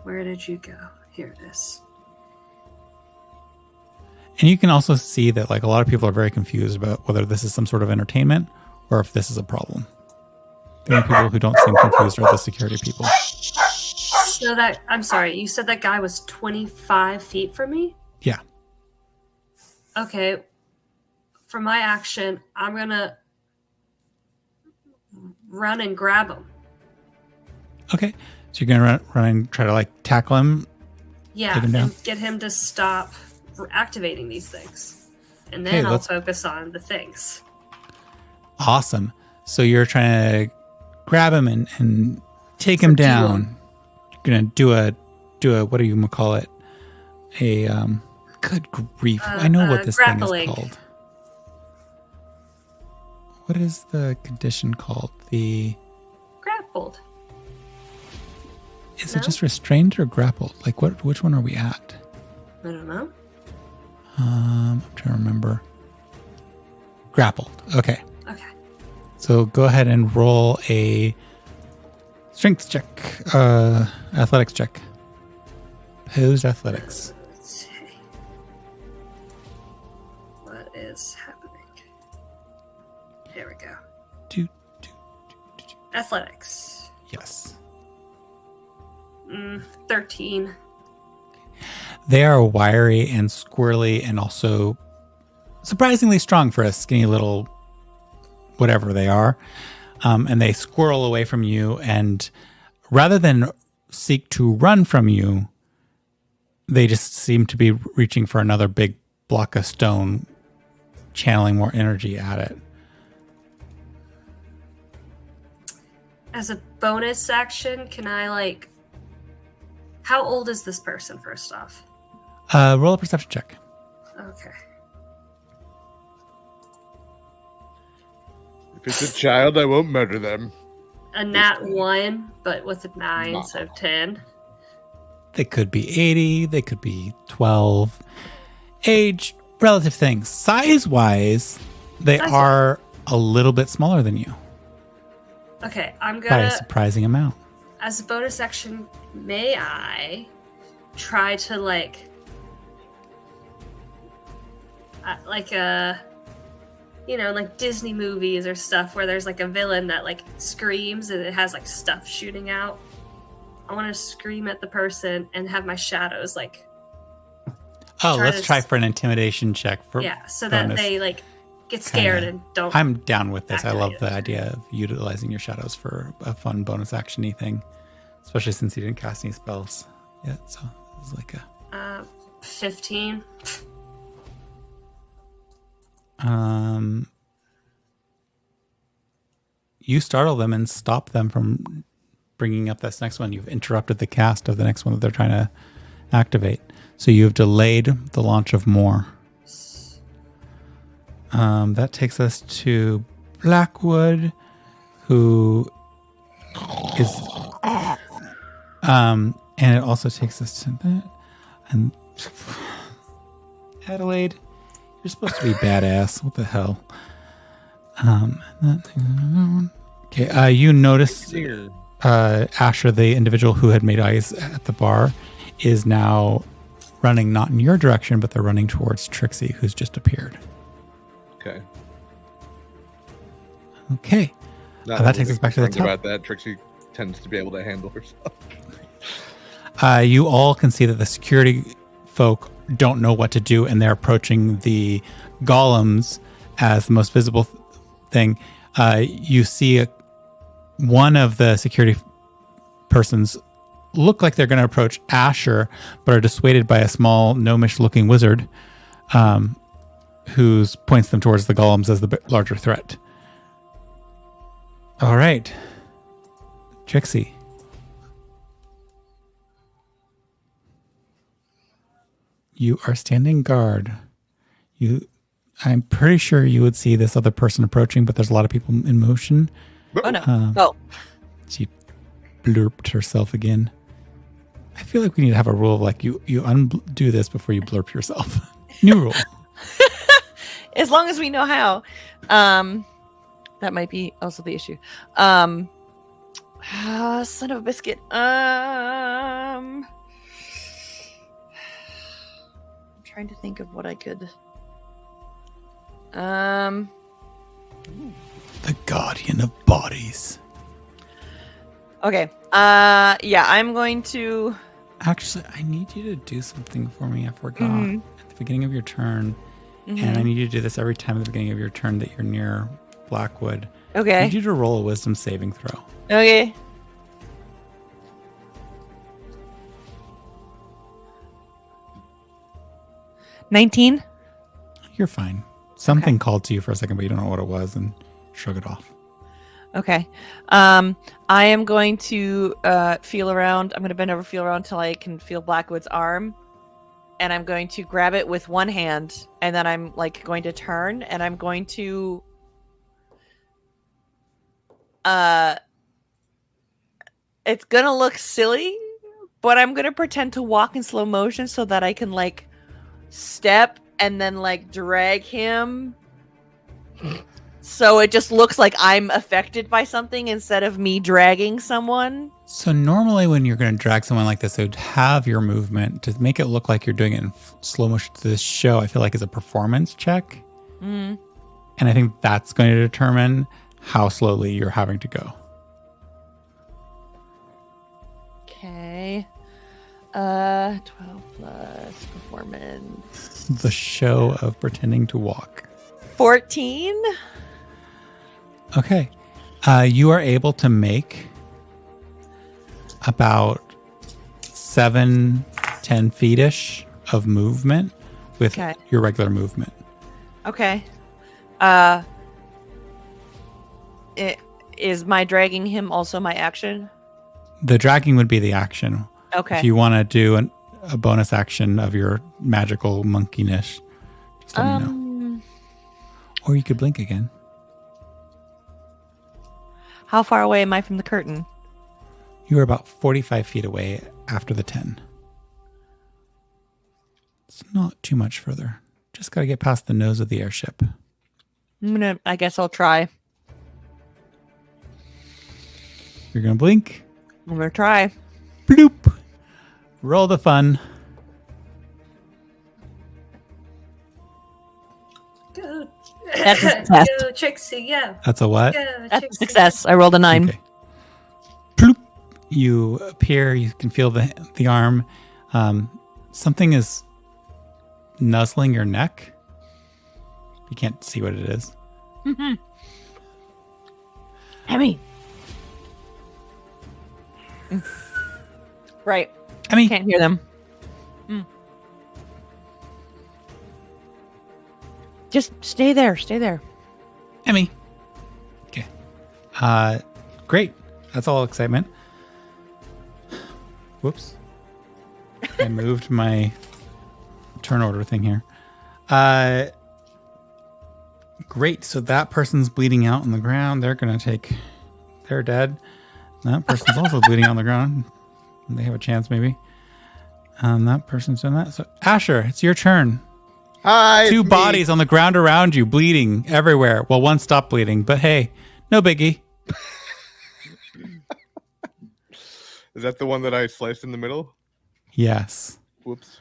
Where did you go? Here it is. And you can also see that like a lot of people are very confused about whether this is some sort of entertainment or if this is a problem. The only people who don't seem confused are the security people. So I'm sorry, you said that guy was 25 feet from me? Yeah. Okay. For my action, I'm gonna run and grab him. Okay. So you're going to run and try to like tackle him? Yeah, Take him down? and get him to stop activating these things. And then I'll focus on the things. Awesome. So you're trying to grab him and take him down. You're going to do a what do you call it? Good grief. I know what this grappling. thing is called. What is the condition called? The Grappled. Is No? it just restrained or grappled? Like which one are we at? I don't know. I'm trying to remember. Grappled. Okay. Okay. So go ahead and roll a strength check, athletics check. Opposed athletics. Let's see. What is happening? Here we go. Do. Athletics. Yes. 13. They are wiry and squirrely and also surprisingly strong for a skinny little whatever they are. And they squirrel away from you, and rather than seek to run from you, they just seem to be reaching for another big block of stone, channeling more energy at it. As a bonus action, can I, like... How old is this person, first off? Roll a perception check. Okay. If it's a child, I won't murder them. A nat 1, but with a 9, so 10. They could be 80, they could be 12. Age, relative things. Size-wise, they are a little bit smaller than you Okay, I'm by a gonna... surprising amount. As a bonus action, may I try to, like like Disney movies or stuff where there's like a villain that like screams and it has like stuff shooting out. I want to scream at the person and have my shadows like. Oh, let's try for an intimidation check for so bonus. that they like get scared Kinda. and don't. I'm down with this. I love activate the it. idea of utilizing your shadows for a fun bonus action-y thing, especially since you didn't cast any spells yet. So this is like a 15. You startle them and stop them from bringing up this next one. You've interrupted the cast of the next one that they're trying to activate. So you have delayed the launch of more. That takes us to Blackwood, who is... and it also takes us to that. And Adelaide, you're supposed to be badass. What the hell? Okay, you notice Asher, the individual who had made eyes at the bar, is now running not in your direction, but they're running towards Trixie, who's just appeared. Okay. Okay. That takes us back to the top. About that, Trixie tends to be able to handle herself. You all can see that the security folk don't know what to do, and they're approaching the golems as the most visible thing. You see one of the security persons look like they're going to approach Asher, but are dissuaded by a small gnomish-looking wizard who points them towards the golems as the larger threat. All right. Trixie. You are standing guard. I'm pretty sure you would see this other person approaching, but there's a lot of people in motion. Oh no. She blurped herself again. I feel like we need to have a rule of like you undo this before you blurp yourself. New rule. As long as we know how. That might be also the issue. Son of a biscuit. I'm trying to think of what I could. The guardian of bodies. Okay. Yeah, I'm going to. Actually, I need you to do something for me. I forgot at the beginning of your turn, Mhm. and I need you to do this every time at the beginning of your turn that you're near Blackwood. I Okay. need you to roll a wisdom saving throw. Okay. $19. You're fine. Something called to you for a second, but you don't know what it was, and shrug it off. Okay. I am going to feel around. I'm going to bend over, feel around until I can feel Blackwood's arm. And I'm going to grab it with one hand. And then I'm like going to turn and I'm going to it's going to look silly but I'm gonna pretend to walk in slow motion so that I can like step and then like drag him. So it just looks like I'm affected by something instead of me dragging someone. So normally when you're going to drag someone like this, it would have your movement to make it look like you're doing it in slow motion. To this show, I feel like is a performance check. Mm. And I think that's going to determine how slowly you're having to go. Okay. 12 plus performance. The show of pretending to walk. 14. Okay. You are able to make about 7-10 feet-ish of movement with your regular movement. Okay. Is my dragging him also my action? The dragging would be the action. Okay. If you want to do a bonus action of your magical monkeyness, just let me know. Or you could blink again. How far away am I from the curtain? You are about 45 feet away after the 10. It's not too much further. Just got to get past the nose of the airship. I guess I'll try. You're going to blink. I'm going to try. Bloop. Roll the fun. Go. That's a success. Go, Trixie, yeah. That's a what? Go, That's a Trixie. success. I rolled a 9. Okay. Bloop. You appear. You can feel the arm. Something is nuzzling your neck. You can't see what it is. Mm-hmm. Emmy. Right. Emmy. Can't hear them. Just stay there. Stay there. Emmy. Okay. Great. That's all excitement. Whoops. I moved my turn order thing here. Great. So that person's bleeding out on the ground. They're dead. That person's also bleeding on the ground. They have a chance maybe. That person's done that. So Asher, it's your turn. Hi. 2 bodies on the ground around you, bleeding everywhere. Well, one stopped bleeding, but hey, no biggie. Is that the one that I sliced in the middle? Yes. Whoops.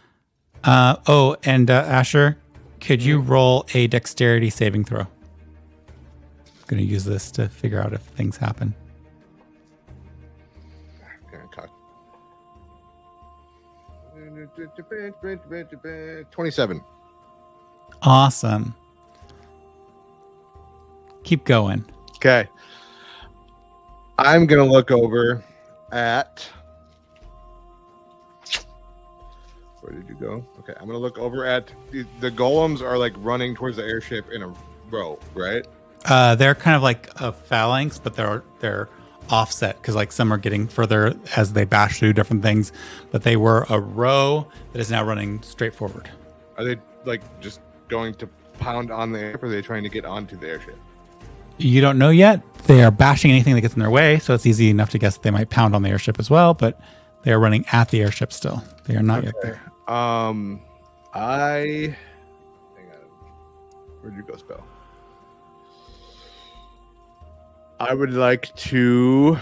And Asher, could you roll a dexterity saving throw? I'm going to use this to figure out if things happen. Okay, 27. Awesome. Keep going. Okay. I'm going to look over at... Where did you go? Okay, I'm going to look over at... The golems are like running towards the airship in a row, right? They're kind of like a phalanx, but they're offset because like some are getting further as they bash through different things, but they were a row that is now running straight forward. Are they like just going to pound on the airship, or are they trying to get onto the airship? You don't know yet. They are bashing anything that gets in their way, so it's easy enough to guess they might pound on the airship as well, but they are running at the airship still. They are not yet there. Hang on. Where'd you go, Spell? I would like to...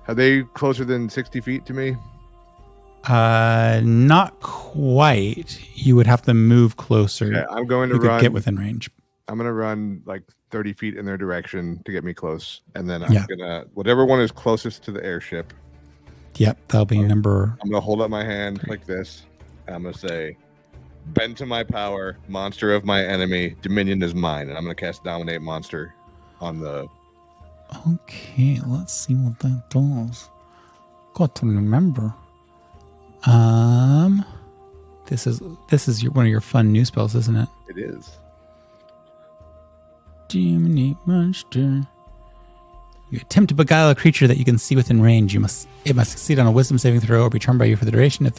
Are they closer than 60 feet to me? Not quite. You would have to move closer. Yeah, I'm going to you could run... get within range. I'm going to run like 30 feet in their direction to get me close. And then I'm going to... Whatever one is closest to the airship. Yep, that'll be number... I'm going to hold up my hand like this. And I'm going to say, bend to my power, monster of my enemy, dominion is mine. And I'm going to cast Dominate Monster on the... Okay, let's see what that does. Got to remember. This is one of your fun new spells, isn't it? It is. Dominate monster. You attempt to beguile a creature that you can see within range. It must succeed on a wisdom saving throw or be charmed by you for the duration.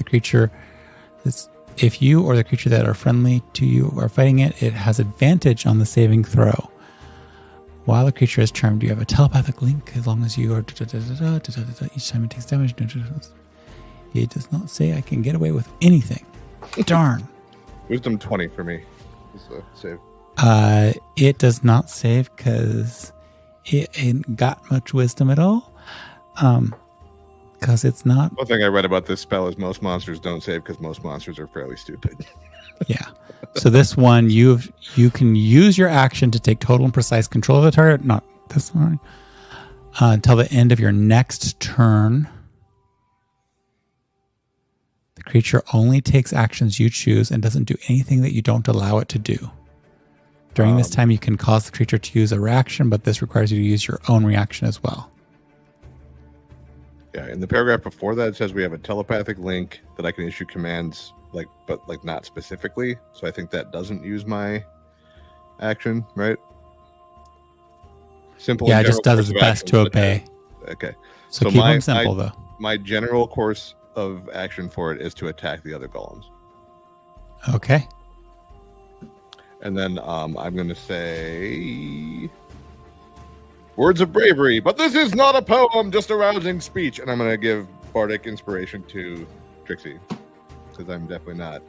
If you or the creature that are friendly to you are fighting it, it has advantage on the saving throw. While the creature is charmed, you have a telepathic link as long as you are... Each time it takes damage... It does not say I can get away with anything. Darn. Wisdom 20 for me. Save. It does not save because it ain't got much wisdom at all. Because it's not. One thing I read about this spell is most monsters don't save because most monsters are fairly stupid. Yeah. So this one, you can use your action to take total and precise control of the target. Not this one. Until the end of your next turn. The creature only takes actions you choose and doesn't do anything that you don't allow it to do. During this time, you can cause the creature to use a reaction, but this requires you to use your own reaction as well. Yeah, in the paragraph before that, it says we have a telepathic link that I can issue commands, but not specifically. So I think that doesn't use my action, right? Simple. Yeah, it just does its best to obey. Okay. So keep them simple, though. My general course of action for it is to attack the other golems. Okay. And then I'm going to say words of bravery, but this is not a poem, just a rousing speech. And I'm going to give bardic inspiration to Trixie, because I'm definitely not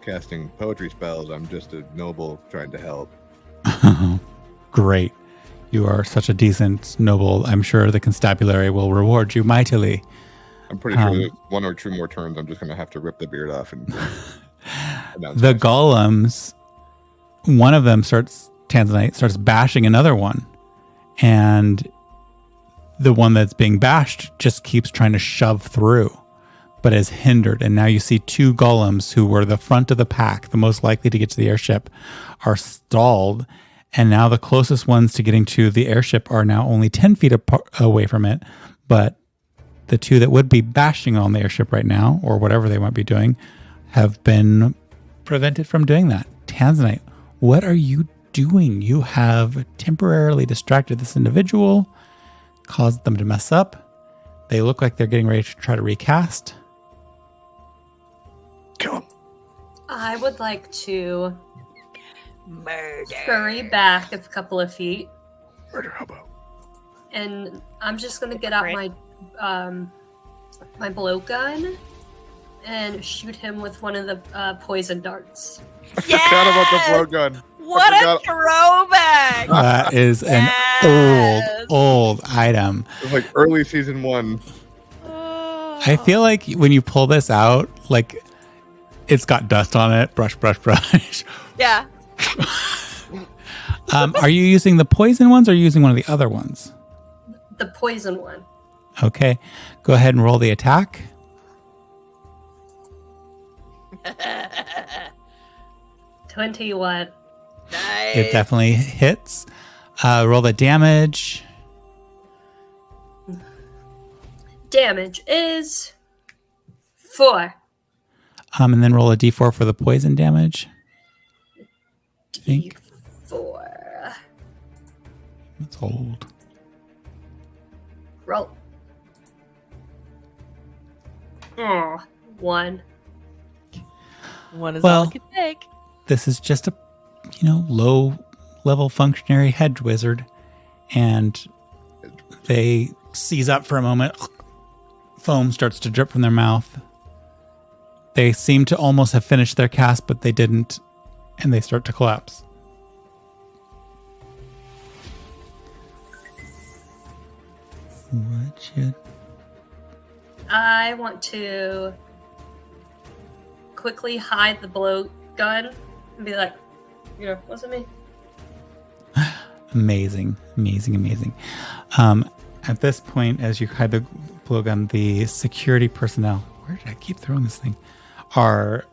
casting poetry spells. I'm just a noble trying to help. Great. You are such a decent noble. I'm sure the constabulary will reward you mightily. I'm pretty sure there's one or two more turns. I'm just going to have to rip the beard off. And the golems, one of them Tanzanite starts bashing another one. And the one that's being bashed just keeps trying to shove through, but is hindered. And now you see two golems who were the front of the pack, the most likely to get to the airship, are stalled. And now the closest ones to getting to the airship are now only 10 feet away from it. But the two that would be bashing on the airship right now, or whatever they might be doing, have been prevented from doing that. Tanzanite, what are you doing? You have temporarily distracted this individual, caused them to mess up. They look like they're getting ready to try to recast. Kill him. I would like to hurry back a couple of feet. Murder hobo. And I'm just going to get out my my blowgun and shoot him with one of the poison darts. Yeah! Forgot about the blowgun. What a throwback! That is an old item. It was like early season 1. I feel like when you pull this out, like it's got dust on it. Brush. Yeah. Are you using the poison ones or are you using one of the other ones? The poison one. Okay. Go ahead and roll the attack. 21. Nice. It definitely hits. Roll the damage. Damage is 4. And then roll a d4 for the poison damage. D4. That's old. Roll. Oh, 1. One is Well, all I can take. This is just a, low level functionary hedge wizard. And they seize up for a moment. Foam starts to drip from their mouth. They seem to almost have finished their cast, but they didn't. And they start to collapse. What should... I want to quickly hide the blow gun and be like, wasn't me. Amazing. At this point, as you hide the blowgun, the security personnel, where did I keep throwing this thing, are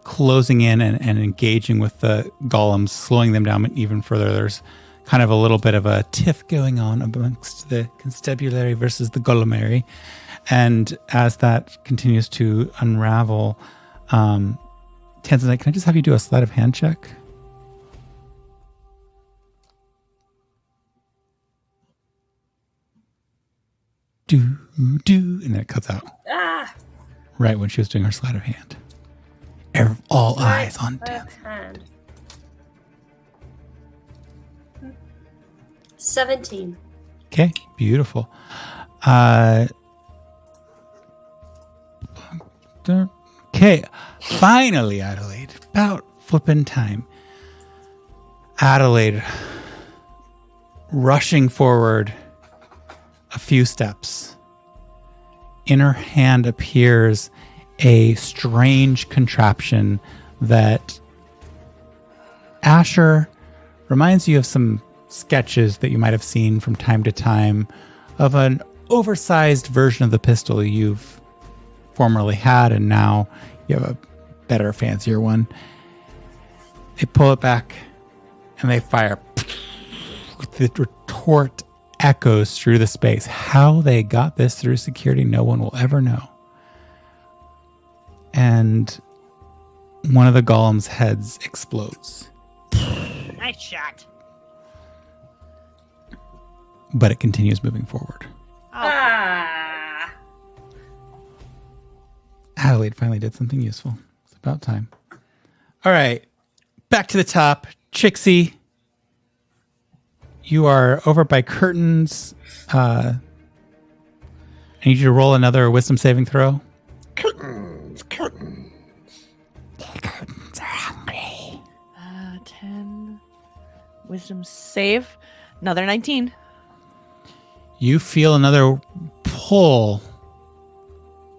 closing in and engaging with the golems, slowing them down even further. There's kind of a little bit of a tiff going on amongst the constabulary versus the golemary. And as that continues to unravel, Tanzanite, can I just have you do a sleight of hand check? Do, and then it cuts out. Ah! Right when she was doing her sleight of hand. All eyes on Tanzanite. Hand. 17. Okay, beautiful. Okay, finally, Adelaide. About flipping time. Adelaide, rushing forward a few steps. In her hand appears a strange contraption that Asher reminds you of some sketches that you might have seen from time to time of an oversized version of the pistol you've formerly had, and now you have a better, fancier one. They pull it back and they fire. The retort echoes through the space. How they got this through security, no one will ever know. And one of the golem's heads explodes. Nice shot. But it continues moving forward. Ah. Adelaide finally did something useful. It's about time. All right. Back to the top. Trixie, you are over by curtains. I need you to roll another wisdom saving throw. Curtains. The curtains are hungry. 10. Wisdom save. Another 19. You feel another pull.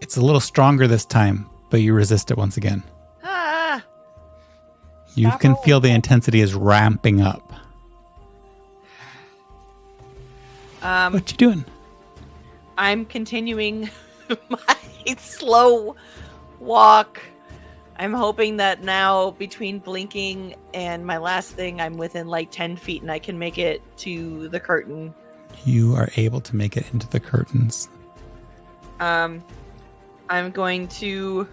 It's a little stronger this time, but you resist it once again. Ah! You Stop can rolling. feel the intensity is ramping up. What you doing? I'm continuing my slow walk. I'm hoping that now between blinking and my last thing, I'm within like 10 feet and I can make it to the curtain. You are able to make it into the curtains. I'm going to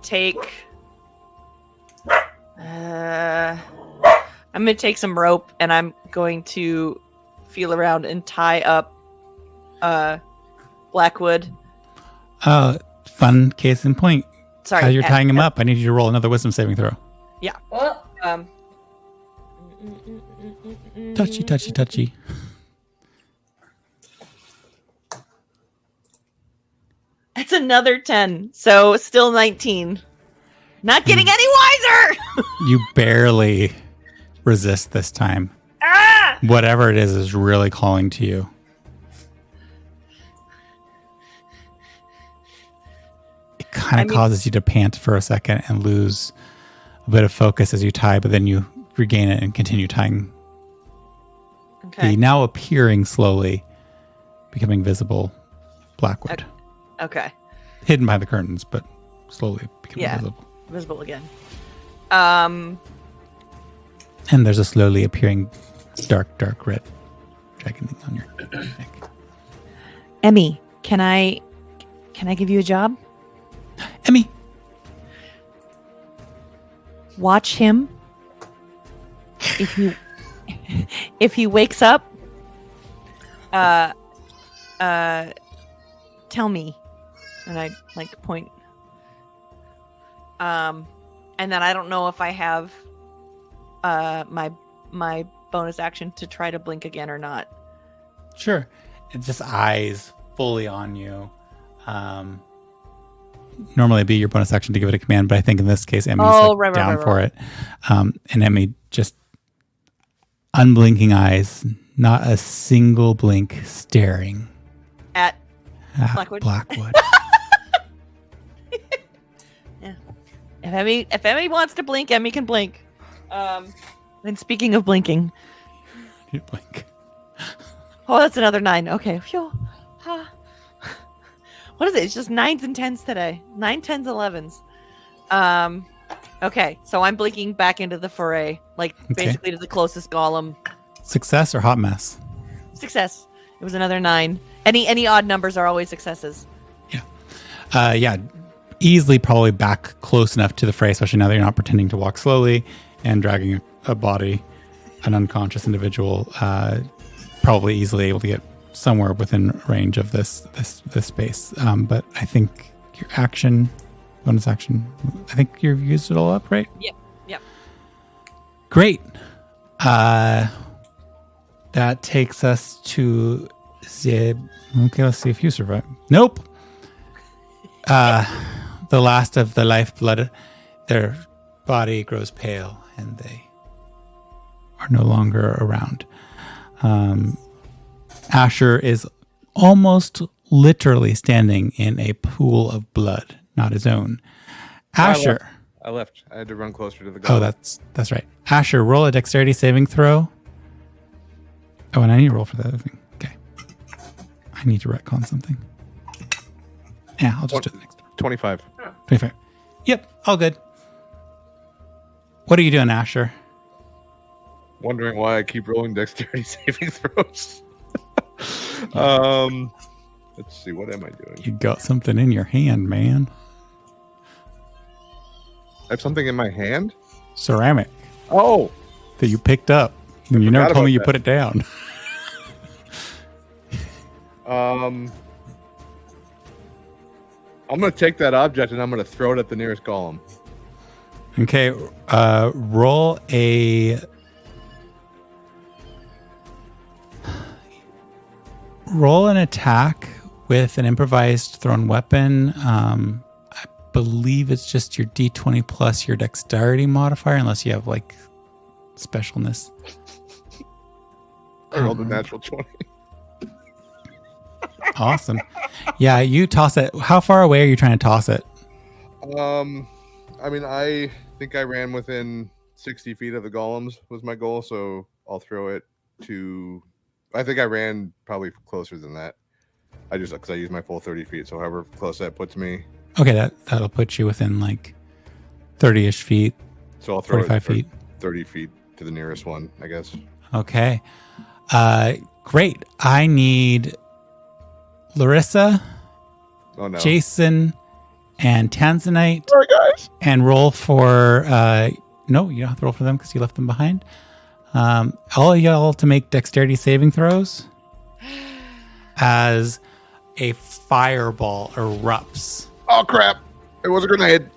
take... I'm going to take some rope and I'm going to feel around and tie up Blackwood. Fun case in point. Sorry. As you're tying him up, I need you to roll another wisdom saving throw. Yeah. Well, Touchy, touchy, touchy. It's another 10, so still 19. Not getting any wiser! You barely resist this time. Ah! Whatever it is really calling to you. It kind of causes you to pant for a second and lose a bit of focus as you tie, but then you regain it and continue tying. Okay. The now appearing slowly, becoming visible Blackwood. Okay. Hidden by the curtains, but slowly becoming visible. Visible again. And there's a slowly appearing dark red dragon thing on your neck. Emmy, can I give you a job? Emmy! Watch him. If he wakes up, tell me. And I like point. And then I don't know if I have my bonus action to try to blink again or not. Sure. It's just eyes fully on you. Normally it'd be your bonus action to give it a command, but I think in this case Emmy's down for it. And Emmy just unblinking eyes, not a single blink, staring At Blackwood. Yeah. If Emmy wants to blink, Emmy can blink. And speaking of blinking, You blink. oh, that's another 9. Okay. Phew. What is it? It's just 9s and 10s today. 9, 10s, 11s. Okay, so I'm blinking back into the foray, basically to the closest golem. Success or hot mess? Success. It was another 9. Any odd numbers are always successes. Yeah. Easily probably back close enough to the fray, especially now that you're not pretending to walk slowly and dragging a body, an unconscious individual, probably easily able to get somewhere within range of this space. But I think your bonus action, I think you've used it all up, right? Yep. Great. That takes us to Zib. Okay, let's see if you survive. Nope. the last of the lifeblood, their body grows pale and they are no longer around. Asher is almost literally standing in a pool of blood, not his own. Asher. I left. I had to run closer to the Oh, goal. that's right. Asher, roll a dexterity saving throw. Oh, and I need to roll for the other thing. Okay. I need to retcon something. Yeah, I'll just do the next one. 25. 25. Yep, all good. What are you doing, Asher? Wondering why I keep rolling dexterity saving throws. Let's see. What am I doing? You got something in your hand, man. I have something in my hand? Ceramic Oh! that you picked up. And you never forgot told me about you that. put it down. I'm going to take that object and I'm going to throw it at the nearest golem. Okay, roll an attack with an improvised thrown weapon. I believe it's just your D20 plus your dexterity modifier, unless you have like specialness. I rolled a natural 20. Awesome. Yeah, you toss it. How far away are you trying to toss it? I mean, I think I ran within 60 feet of the golems was my goal, so I'll throw it to... I think I ran probably closer than that. Because I used my full 30 feet, so however close that puts me. Okay, that'll put you within like 30-ish feet, So I'll throw 45 it feet. 30 feet to the nearest one, I guess. Okay. Great. I need Larissa, Oh, no. Jason, and Tanzanite, Sorry, guys. and roll for... no, you don't have to roll for them because you left them behind. All of y'all to make dexterity saving throws as a fireball erupts. Oh, crap. It was a grenade.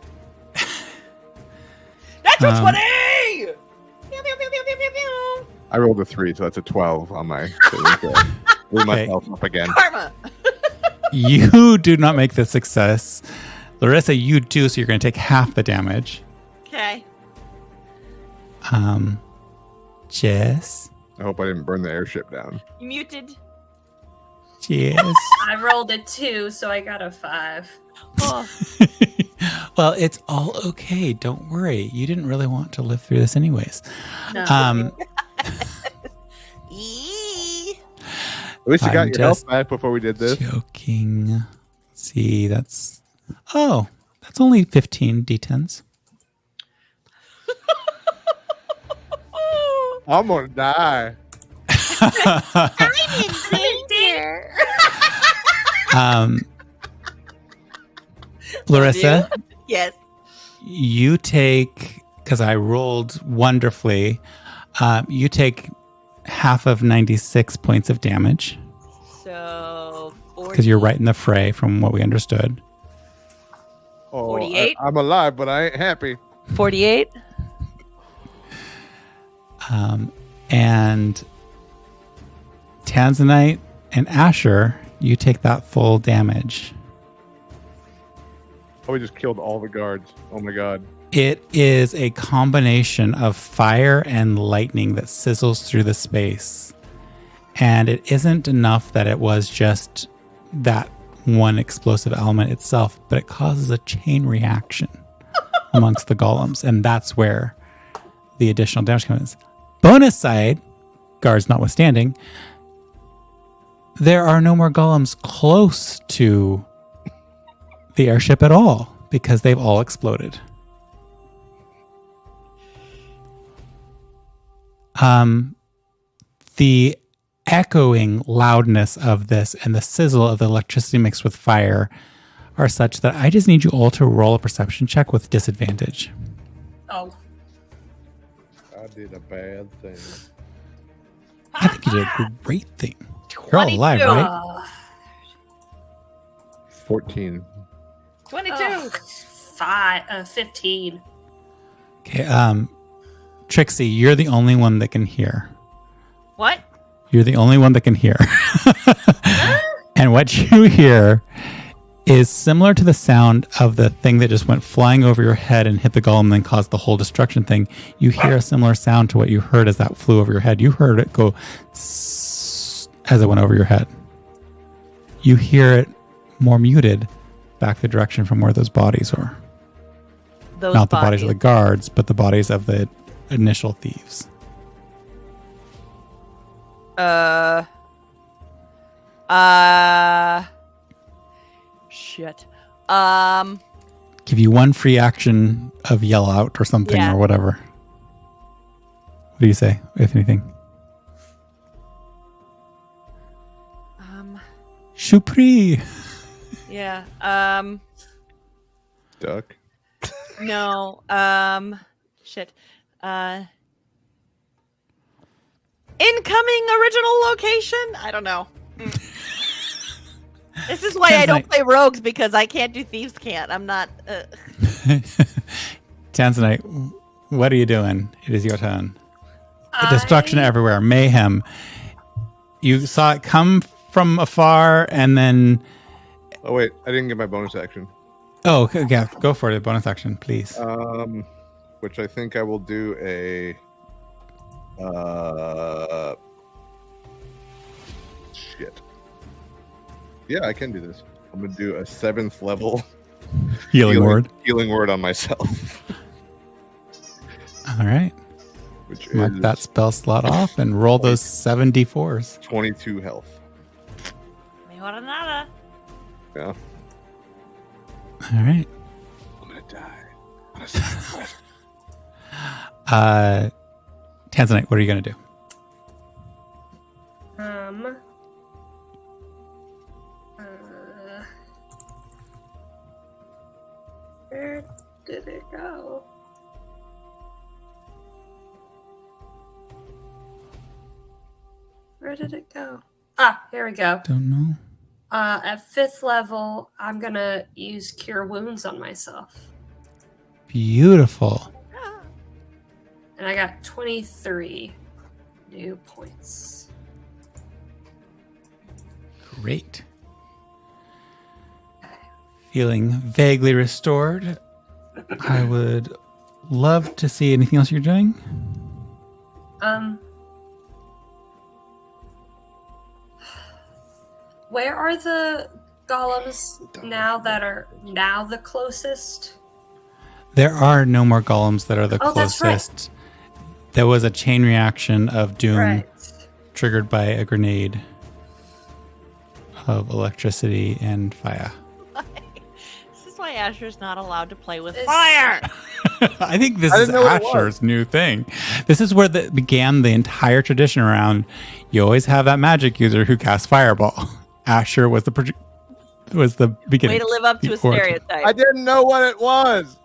That's a 20! Pew, I rolled a 3, so that's a 12 on my saving throw. Blew myself up again. Karma. You do not make the success. Larissa, you do, so you're going to take half the damage. Okay. Jess. I hope I didn't burn the airship down. You muted. Jess. I rolled a 2, so I got a 5. Oh, Well, it's all okay. Don't worry. You didn't really want to live through this anyways. No. ee. At least you I'm got your health just back before we did this. Joking. Let's see, that's only 15 d10s. I'm going to die. Larissa, Yes. you take, because I rolled wonderfully, you take half of 96 points of damage So 40. because you're right in the fray from what we understood. Oh, 48? I'm alive, but I ain't happy. 48. And Tanzanite and Asher, you take that full damage. Oh, we just killed all the guards. Oh my god. It is a combination of fire and lightning that sizzles through the space. And it isn't enough that it was just that one explosive element itself, but it causes a chain reaction amongst the golems. And that's where the additional damage comes. Bonus side, guards notwithstanding, there are no more golems close to the airship at all because they've all exploded. The echoing loudness of this and the sizzle of the electricity mixed with fire are such that I just need you all to roll a perception check with disadvantage. Oh. I did a bad thing. I think you did a great thing. You're all alive, 22. right? 14. 22. 15. Okay, Trixie, you're the only one that can hear. What? You're the only one that can hear. And what you hear is similar to the sound of the thing that just went flying over your head and hit the golem and then caused the whole destruction thing. You hear a similar sound to what you heard as that flew over your head. You heard it go as it went over your head. You hear it more muted back the direction from where those bodies were. Not the bodies of the guards, but the bodies of the initial thieves. Shit. Give you one free action of yell out or something or whatever. What do you say, if anything? Choupri. Yeah. Duck. No. Shit. Incoming original location? I don't know. This is why I don't play rogues, because I can't do thieves can't. I'm not. Tanzanite, what are you doing? It is your turn. Destruction everywhere. Mayhem. You saw it come from afar and then. Oh, wait. I didn't get my bonus action. Oh, okay, yeah. Go for it. Bonus action, please. Which I think I will do a. Shit. Yeah, I can do this. I'm gonna do a 7th level Healing word. Healing word on myself. All right. Which Mark is that spell slot off and roll those 7d4s. 22 health. Nada. Yeah. All right. I'm gonna die. Tanzanite, what are you gonna do? Where did it go? Where did it go? Ah, here we go. Don't know. At 5th level, I'm gonna use Cure Wounds on myself. Beautiful. And I got 23 new points. Great. Feeling vaguely restored. I would love to see anything else you're doing. Where are the golems now that are now the closest? There are no more golems that are the closest. That's right. There was a chain reaction of doom Right. triggered by a grenade of electricity and fire. This is why Asher's not allowed to play with It's- fire. I think this I is didn't know what it Asher's new thing. This is where began the entire tradition around. You always have that magic user who casts fireball. Asher was the beginning. Way to live up to a the origin. stereotype. I didn't know what it was.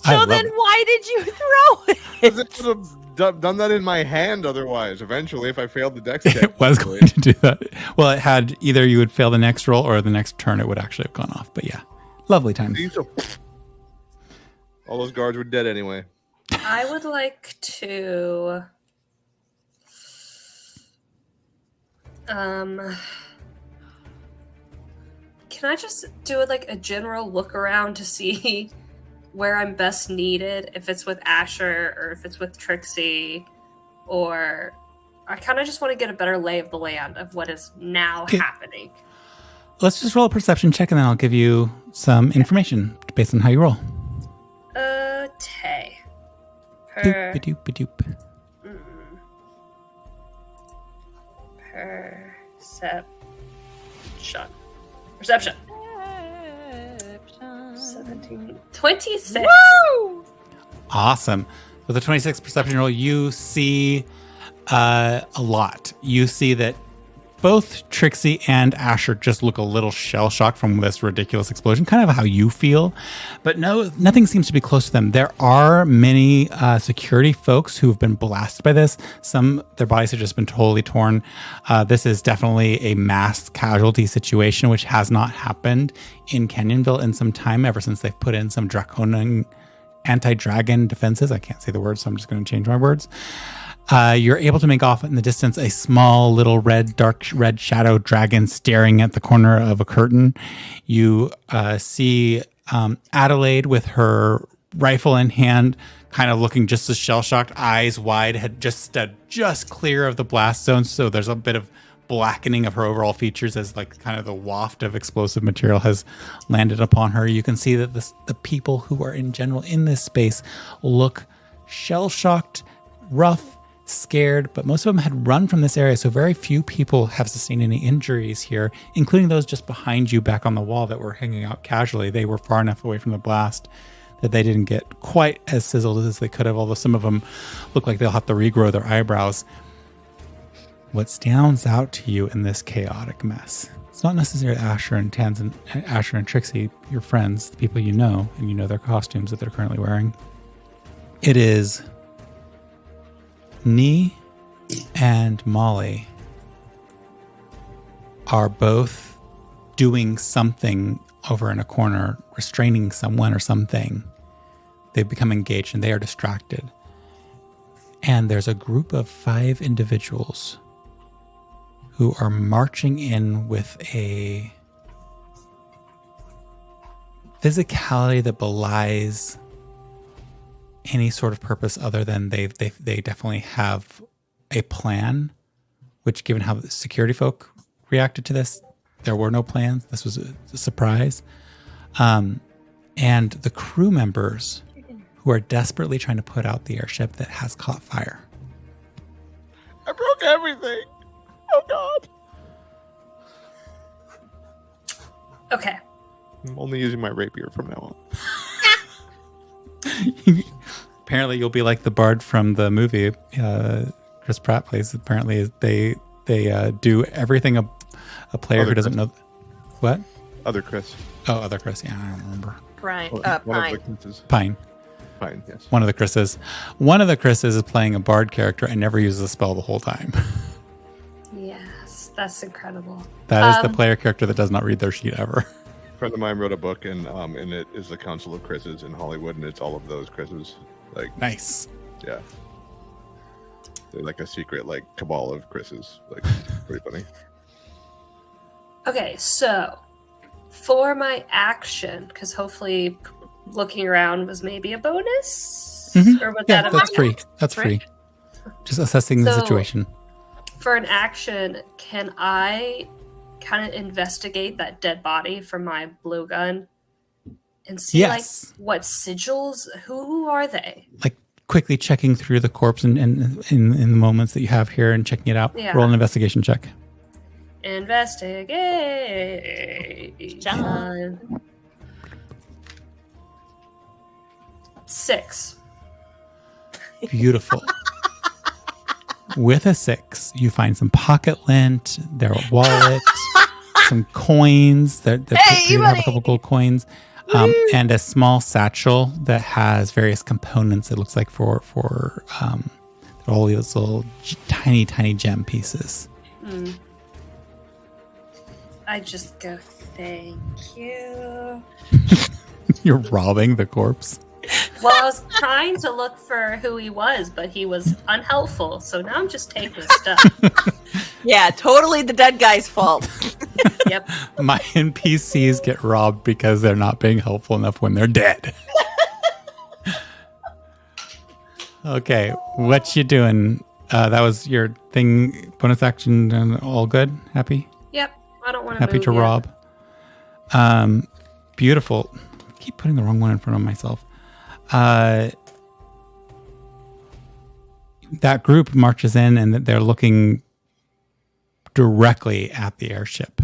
I So love then it. why did you throw it? Because it would have done that in my hand otherwise, eventually, if I failed the dex check. It was going to do that. Well, it had either you would fail the next roll or the next turn it would actually have gone off. But yeah, lovely time. All those guards were dead anyway. I would like to can I just do like a general look around to see where I'm best needed, if it's with Asher or if it's with Trixie, or I kind of just want to get a better lay of the land of what is now Okay. happening. Let's just roll a perception check and then I'll give you some information based on how you roll. Tay. Doop-a-doop-a-doop. Perception. 17. 26. Woo! Awesome. With a 26 perception roll, you see a lot. You see that both Trixie and Asher just look a little shell-shocked from this ridiculous explosion, kind of how you feel. But no, nothing seems to be close to them. There are many security folks who have been blasted by this. Some, their bodies have just been totally torn. This is definitely a mass casualty situation, which has not happened in Canyonville in some time, ever since they've put in some draconian anti-dragon defenses. I can't say the word, so I'm just going to change my words. You're able to make off in the distance a small little dark red shadow dragon staring at the corner of a curtain. You see Adelaide with her rifle in hand, kind of looking just as shell-shocked, eyes wide, had just stood just clear of the blast zone. So there's a bit of blackening of her overall features as like kind of the waft of explosive material has landed upon her. You can see that the people who are in general in this space look shell-shocked, rough, scared, but most of them had run from this area, so very few people have sustained any injuries here, including those just behind you back on the wall that were hanging out casually. They were far enough away from the blast that they didn't get quite as sizzled as they could have, although some of them look like they'll have to regrow their eyebrows. What stands out to you in this chaotic mess? It's not necessarily Asher and Asher and Trixie, your friends, the people you know, and you know their costumes that they're currently wearing. It is Nee and Molly are both doing something over in a corner, restraining someone or something. They've become engaged and they are distracted. And there's a group of 5 individuals who are marching in with a physicality that belies any sort of purpose other than they definitely have a plan, which given how the security folk reacted to this, there were no plans. This was a surprise. And the crew members who are desperately trying to put out the airship that has caught fire. I broke everything. Oh, God. Okay. I'm only using my rapier from now on. Apparently, you'll be like the bard from the movie Chris Pratt plays. Apparently, they do everything a player Other who doesn't Chris. know. What? Other Chris. Oh, other Chris. Yeah, I don't remember. Brian, One of Pine. the Chris's. Pine. Pine, yes. One of the Chris's. One of the Chris's is playing a bard character and never uses a spell the whole time. Yes, that's incredible. That is the player character that does not read their sheet ever. A friend of mine wrote a book, and it is the Council of Chris's in Hollywood, and it's all of those Chris's. Like, Nice. yeah. They're like a secret, like, cabal of Chris's. Like, pretty funny. Okay, so for my action, because hopefully looking around was maybe a bonus? Mhm. Or would Yeah, that have that's been- free. That's free. Just assessing the So- situation. For an action, can I kind of investigate that dead body from my blue gun and see Yes. like what sigils? Who are they? Like quickly checking through the corpse and in the moments that you have here and checking it out. Yeah. Roll an investigation check. Investigate. John. 6. Beautiful. With a 6, you find some pocket lint, their wallet, some coins. They Hey, have a buddy! couple gold coins, and a small satchel that has various components. It looks like for all these little tiny gem pieces. I just go, thank you. You're robbing the corpse. Well, I was trying to look for who he was, but he was unhelpful. So now I'm just taking his stuff. Yeah, totally the dead guy's fault. Yep. My NPCs get robbed because they're not being helpful enough when they're dead. Okay, what you doing? That was your thing, bonus action, and all good? Happy? Yep. I don't want to Happy move to yet. rob. Beautiful. I keep putting the wrong one in front of myself. That group marches in and they're looking directly at the airship.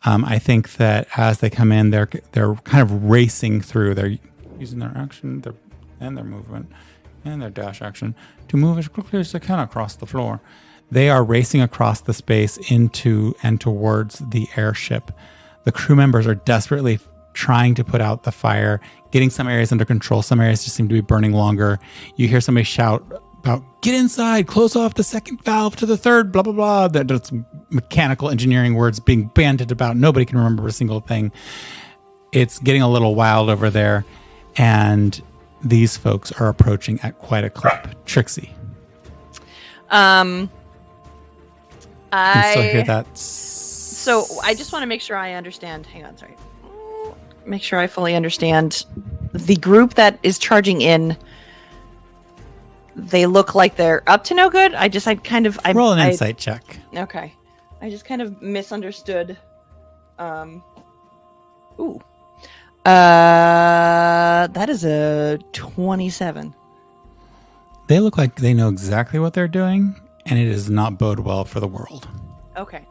I think that as they come in, they're kind of racing through. They're using their action, their movement, and their dash action to move as quickly as they can across the floor. They are racing across the space into and towards the airship. The crew members are desperately trying to put out the fire, getting some areas under control. Some areas just seem to be burning longer. You hear somebody shout about, get inside, close off the second valve to the third, blah, blah, blah. That's mechanical engineering words being bandied about. Nobody can remember a single thing. It's getting a little wild over there. And these folks are approaching at quite a clip. Trixie. You can still hear I that. so I just want to make sure I understand. Hang on, sorry. Make sure I fully understand. The group that is charging in, they look like they're up to no good. I kind of Roll an insight check. Okay. I just kind of misunderstood. Ooh. That is a 27. They look like they know exactly what they're doing, and it does not bode well for the world. Okay.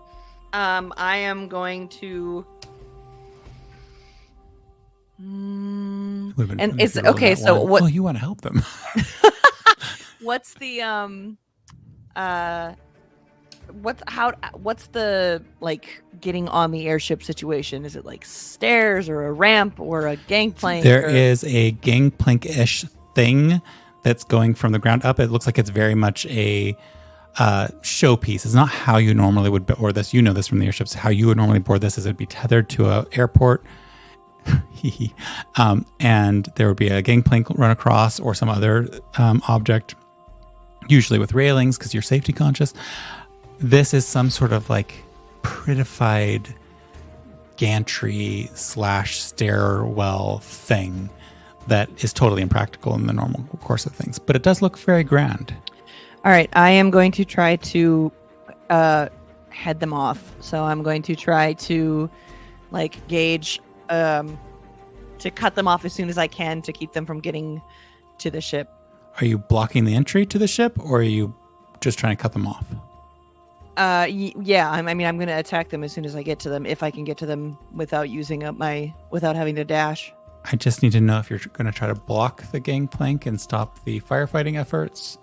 I am going to. Would've been And fun if it's you rolled okay. that So one. what? Oh, you want to help them? What's the what's the like getting on the airship situation? Is it like stairs or a ramp or a gangplank? There is a gangplank-ish thing that's going from the ground up. It looks like it's very much a showpiece. It's not how you normally would board this. You know this from the airships. How you would normally board this is it'd be tethered to an airport. And there would be a gangplank run across or some other object, usually with railings because you're safety conscious. This is some sort of like prettified gantry / stairwell thing that is totally impractical in the normal course of things, but it does look very grand. All right, I am going to try to head them off. So I'm going to try to like gauge to cut them off as soon as I can to keep them from getting to the ship. Are you blocking the entry to the ship, or are you just trying to cut them off? Yeah. I'm going to attack them as soon as I get to them, if I can get to them without using up without having to dash. I just need to know if you're going to try to block the gangplank and stop the firefighting efforts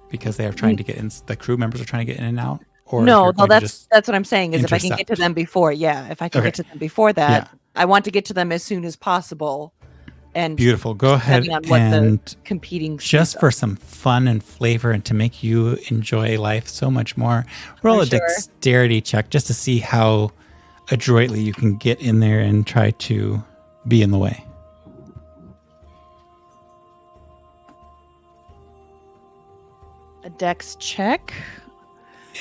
because they are trying to get in. The crew members are trying to get in and out. Or No, that's what I'm saying. Is if I can get to intercept. them before, if I can Okay. get to them before that, Yeah. I want to get to them as soon as possible. And Beautiful. Go ahead depending on what and the competing just speeds for some fun and flavor and to make you enjoy life so much more, roll For a sure. dexterity check just to see how adroitly you can get in there and try to be in the way. a dex check.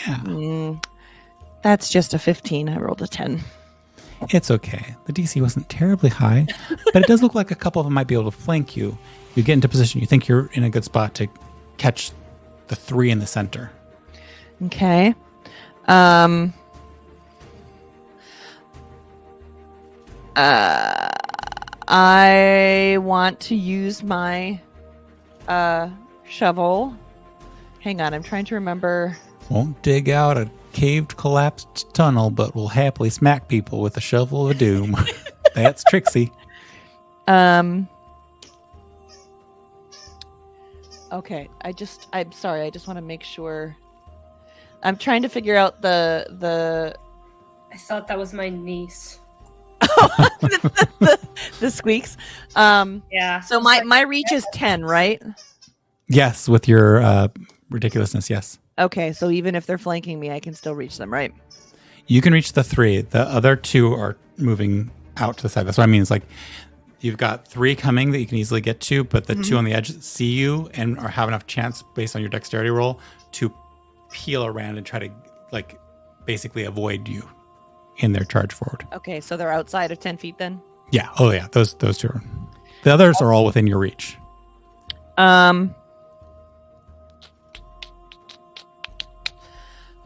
Yeah, That's just a 15. I rolled a 10. it's okay. The DC wasn't terribly high, but it does look like a couple of them might be able to flank you. You get into position. You think you're in a good spot to catch the three in the center. Okay. I want to use my shovel. Hang on, I'm trying to remember. Won't dig out a caved, collapsed tunnel, but will happily smack people with a shovel of doom. That's Trixie. Okay, I'm sorry, I just want to make sure. I'm trying to figure out the I thought that was my niece. the squeaks. Yeah. So my reach is 10, right? Yes, with your ridiculousness, yes. Okay, so even if they're flanking me, I can still reach them, right? You can reach the three. The other two are moving out to the side. That's what I mean. It's like you've got three coming that you can easily get to, but the two on the edge see you and are have enough chance based on your dexterity roll to peel around and try to like basically avoid you in their charge forward. Okay, so they're outside of 10 feet then? Yeah. Oh yeah. Those two are. The others are all within your reach.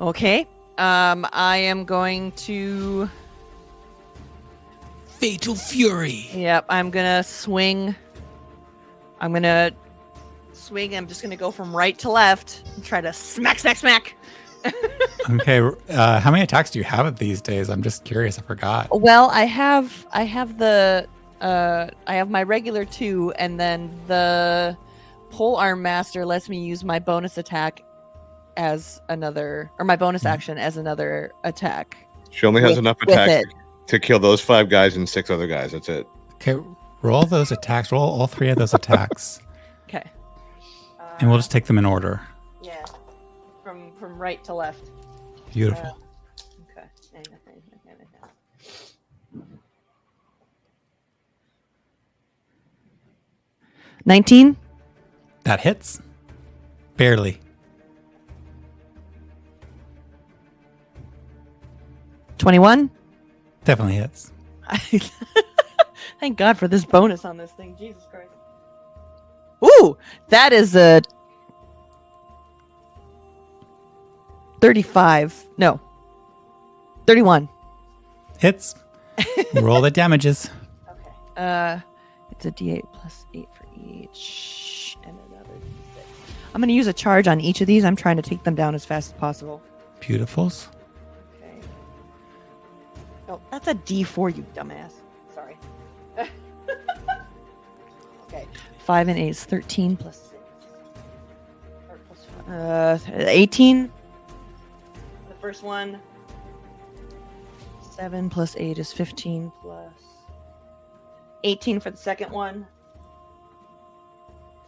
Okay. I am going to. Fatal Fury. Yep, I'm gonna swing. I'm just gonna go from right to left and try to smack. Okay. How many attacks do you have these days? I'm just curious. I forgot. Well, I have my regular 2, and then the pole arm master lets me use my bonus attack as another, or my bonus action as another attack. She only has enough with attacks it. to kill those 5 guys and 6 other guys. That's it. Okay. Roll those attacks. Roll all 3 of those attacks. Okay. And we'll just take them in order. Yeah, from right to left. Beautiful. Okay. 19. That hits. Barely. 21. Definitely hits. Thank God for this bonus on this thing. Jesus Christ. Ooh, that is a 35. No. 31. Hits. Roll the damages. Okay. It's a D8 plus 8 for each, and another D6. I'm going to use a charge on each of these. I'm trying to take them down as fast as possible. Beautifuls. Okay. Oh, that's a D4, you dumbass. Sorry. Okay. 5 and 8 is 13 plus 6. Or plus 18. The first one. 7 plus 8 is 15 plus 18 for the second one.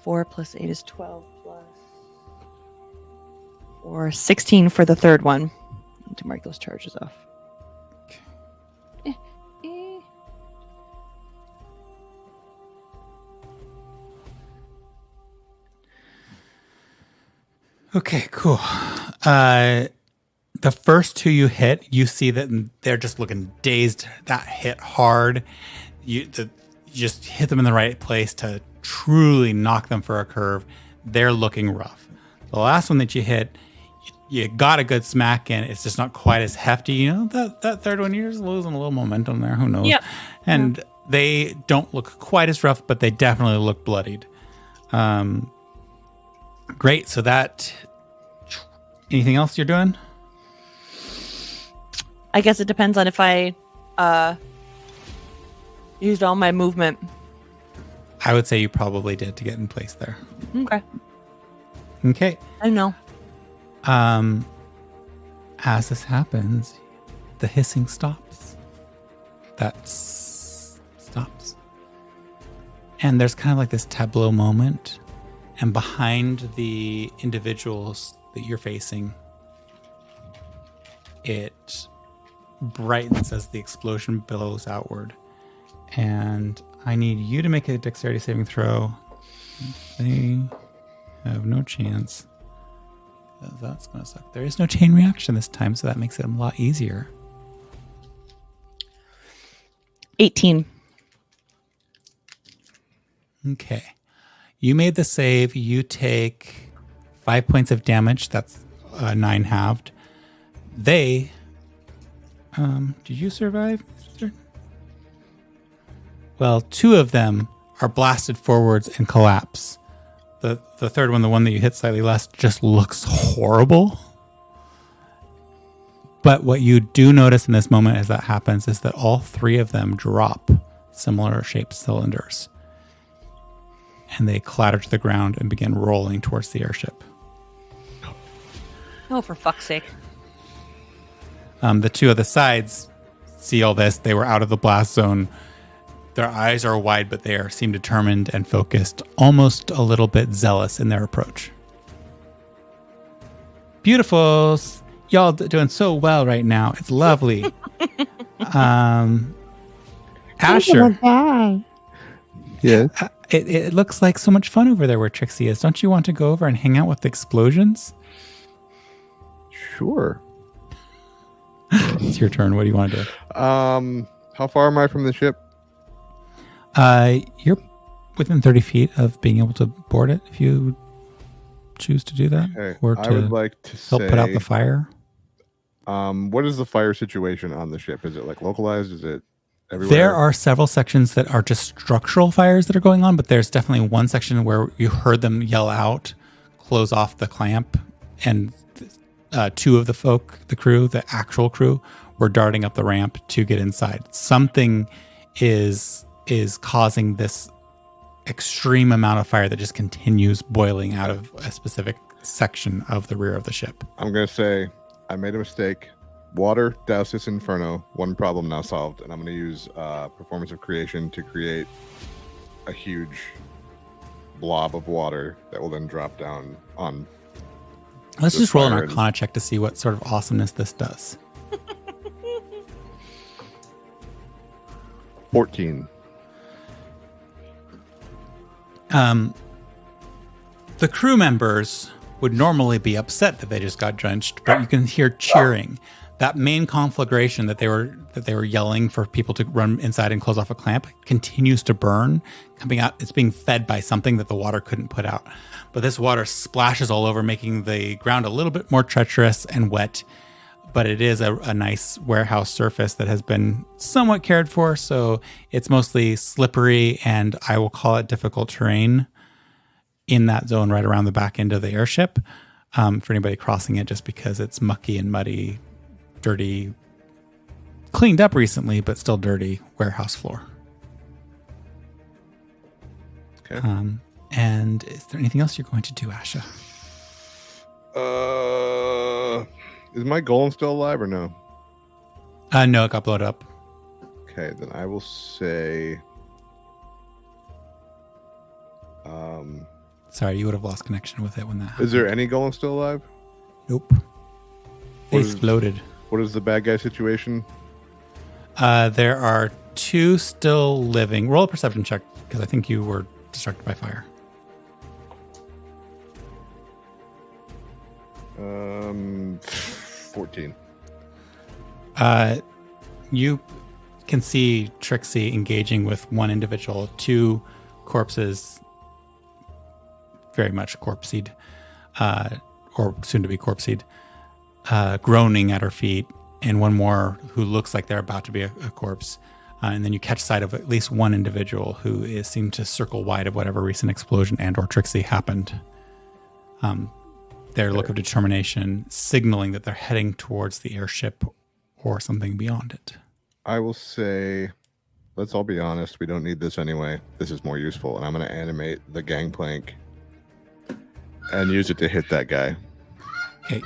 4 plus 8 is 12 plus 4, 16 for the third one. I need to mark those charges off. Okay, cool. The first two you hit, you see that they're just looking dazed. That hit hard. You just hit them in the right place to truly knock them for a curve. They're looking rough. The last one that you hit, you got a good smack in. It's just not quite as hefty. You know, that third one, you're just losing a little momentum there. Who knows? Yep. And they don't look quite as rough, but they definitely look bloodied. Great. So that... Anything else you're doing? I guess it depends on if I used all my movement. I would say you probably did to get in place there. Okay. Okay. I know. As this happens, the hissing stops. That stops. And there's kind of like this tableau moment. And behind the individuals that you're facing, it brightens as the explosion billows outward. And I need you to make a dexterity saving throw. They have no chance. That's going to suck. There is no chain reaction this time, so that makes it a lot easier. 18. Okay. You made the save. You take 5 points of damage. That's 9 halved. They... did you survive? Well, 2 of them are blasted forwards and collapse. The third one, the one that you hit slightly less, just looks horrible. But what you do notice in this moment as that happens is that all 3 of them drop similar shaped cylinders. And they clatter to the ground and begin rolling towards the airship. Oh, for fuck's sake. The 2 of the sides see all this. They were out of the blast zone. Their eyes are wide, but they seem determined and focused, almost a little bit zealous in their approach. Beautiful. Y'all doing so well right now. It's lovely. Asher. Yes. It looks like so much fun over there where Trixie is. Don't you want to go over and hang out with the explosions? Sure. It's your turn. What do you want to do? How far am I from the ship? You're within 30 feet of being able to board it if you choose to do that. Okay. Or I to would like to help put out the fire. What is the fire situation on the ship? Is it like localized? Is it everywhere? There are several sections that are just structural fires that are going on, but there's definitely one section where you heard them yell out, close off the clamp, and 2 of the crew, the actual crew, were darting up the ramp to get inside. Something is causing this extreme amount of fire that just continues boiling out of a specific section of the rear of the ship. I'm going to say I made a mistake. Water, douse this inferno. One problem now solved. And I'm going to use Performance of Creation to create a huge blob of water that will then drop down on... Let's just roll an fire Arcana check to see what sort of awesomeness this does. 14. The crew members would normally be upset that they just got drenched, but you can hear cheering. that main conflagration that they were yelling for people to run inside and close off a clamp continues to burn, coming out. It's being fed by something that the water couldn't put out. But this water splashes all over, making the ground a little bit more treacherous and wet. But it is a nice warehouse surface that has been somewhat cared for. So it's mostly slippery, and I will call it difficult terrain in that zone right around the back end of the airship for anybody crossing it, just because it's mucky and muddy, dirty, cleaned up recently, but still dirty warehouse floor. Okay. And is there anything else you're going to do, Asha? Is my golem still alive or no? No, it got blown up. Okay, then I will say. Sorry, you would have lost connection with it when that happened. Is there any golem still alive? Nope. They What is- exploded. What is the bad guy situation? There are 2 still living. Roll a perception check, because I think you were distracted by fire. 14. You can see Trixie engaging with one individual, 2 corpses, very much corpsed, or soon to be corpsed, groaning at her feet, and one more who looks like they're about to be a corpse. And then you catch sight of at least one individual who seemed to circle wide of whatever recent explosion and or Trixie happened. Their look of determination signaling that they're heading towards the airship or something beyond it. I will say, let's all be honest, we don't need this anyway. This is more useful, and I'm going to animate the gangplank and use it to hit that guy. Okay.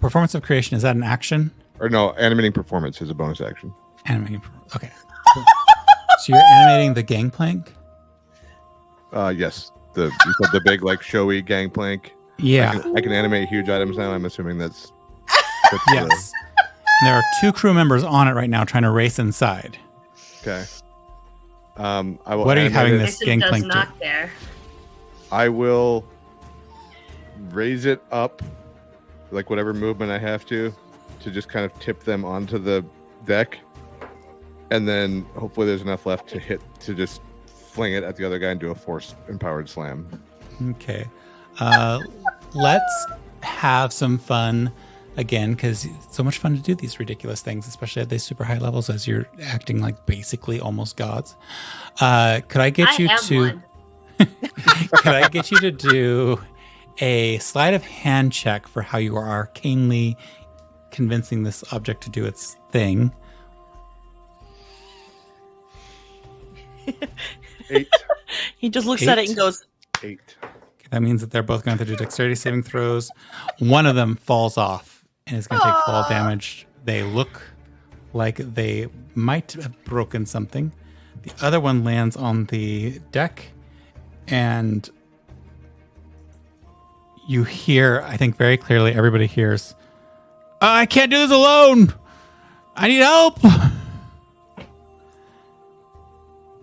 Performance of creation, is that an action? Or no, animating performance is a bonus action. Animating. Okay. So you're animating the gangplank? Yes. You said the big, like, showy gangplank. Yeah. I can animate huge items now. I'm assuming that's Yes. And there are 2 crew members on it right now trying to race inside. okay. I will What are you animate having it. this Jason does gangplank do? not care. I will raise it up, like whatever movement I have to just kind of tip them onto the deck, and then hopefully there's enough left to just fling it at the other guy and do a force-empowered slam. Okay. Let's have some fun again, because it's so much fun to do these ridiculous things, especially at these super high levels as you're acting like basically almost gods. Could I get you to... Could I get you to do a sleight of hand check for how you are arcanely convincing this object to do its thing? 8. He just looks at it and goes, 8. That means that they're both going to do dexterity saving throws. One of them falls off and is going to take fall damage. They look like they might have broken something. The other one lands on the deck, and you hear, I think very clearly, everybody hears, I can't do this alone. I need help.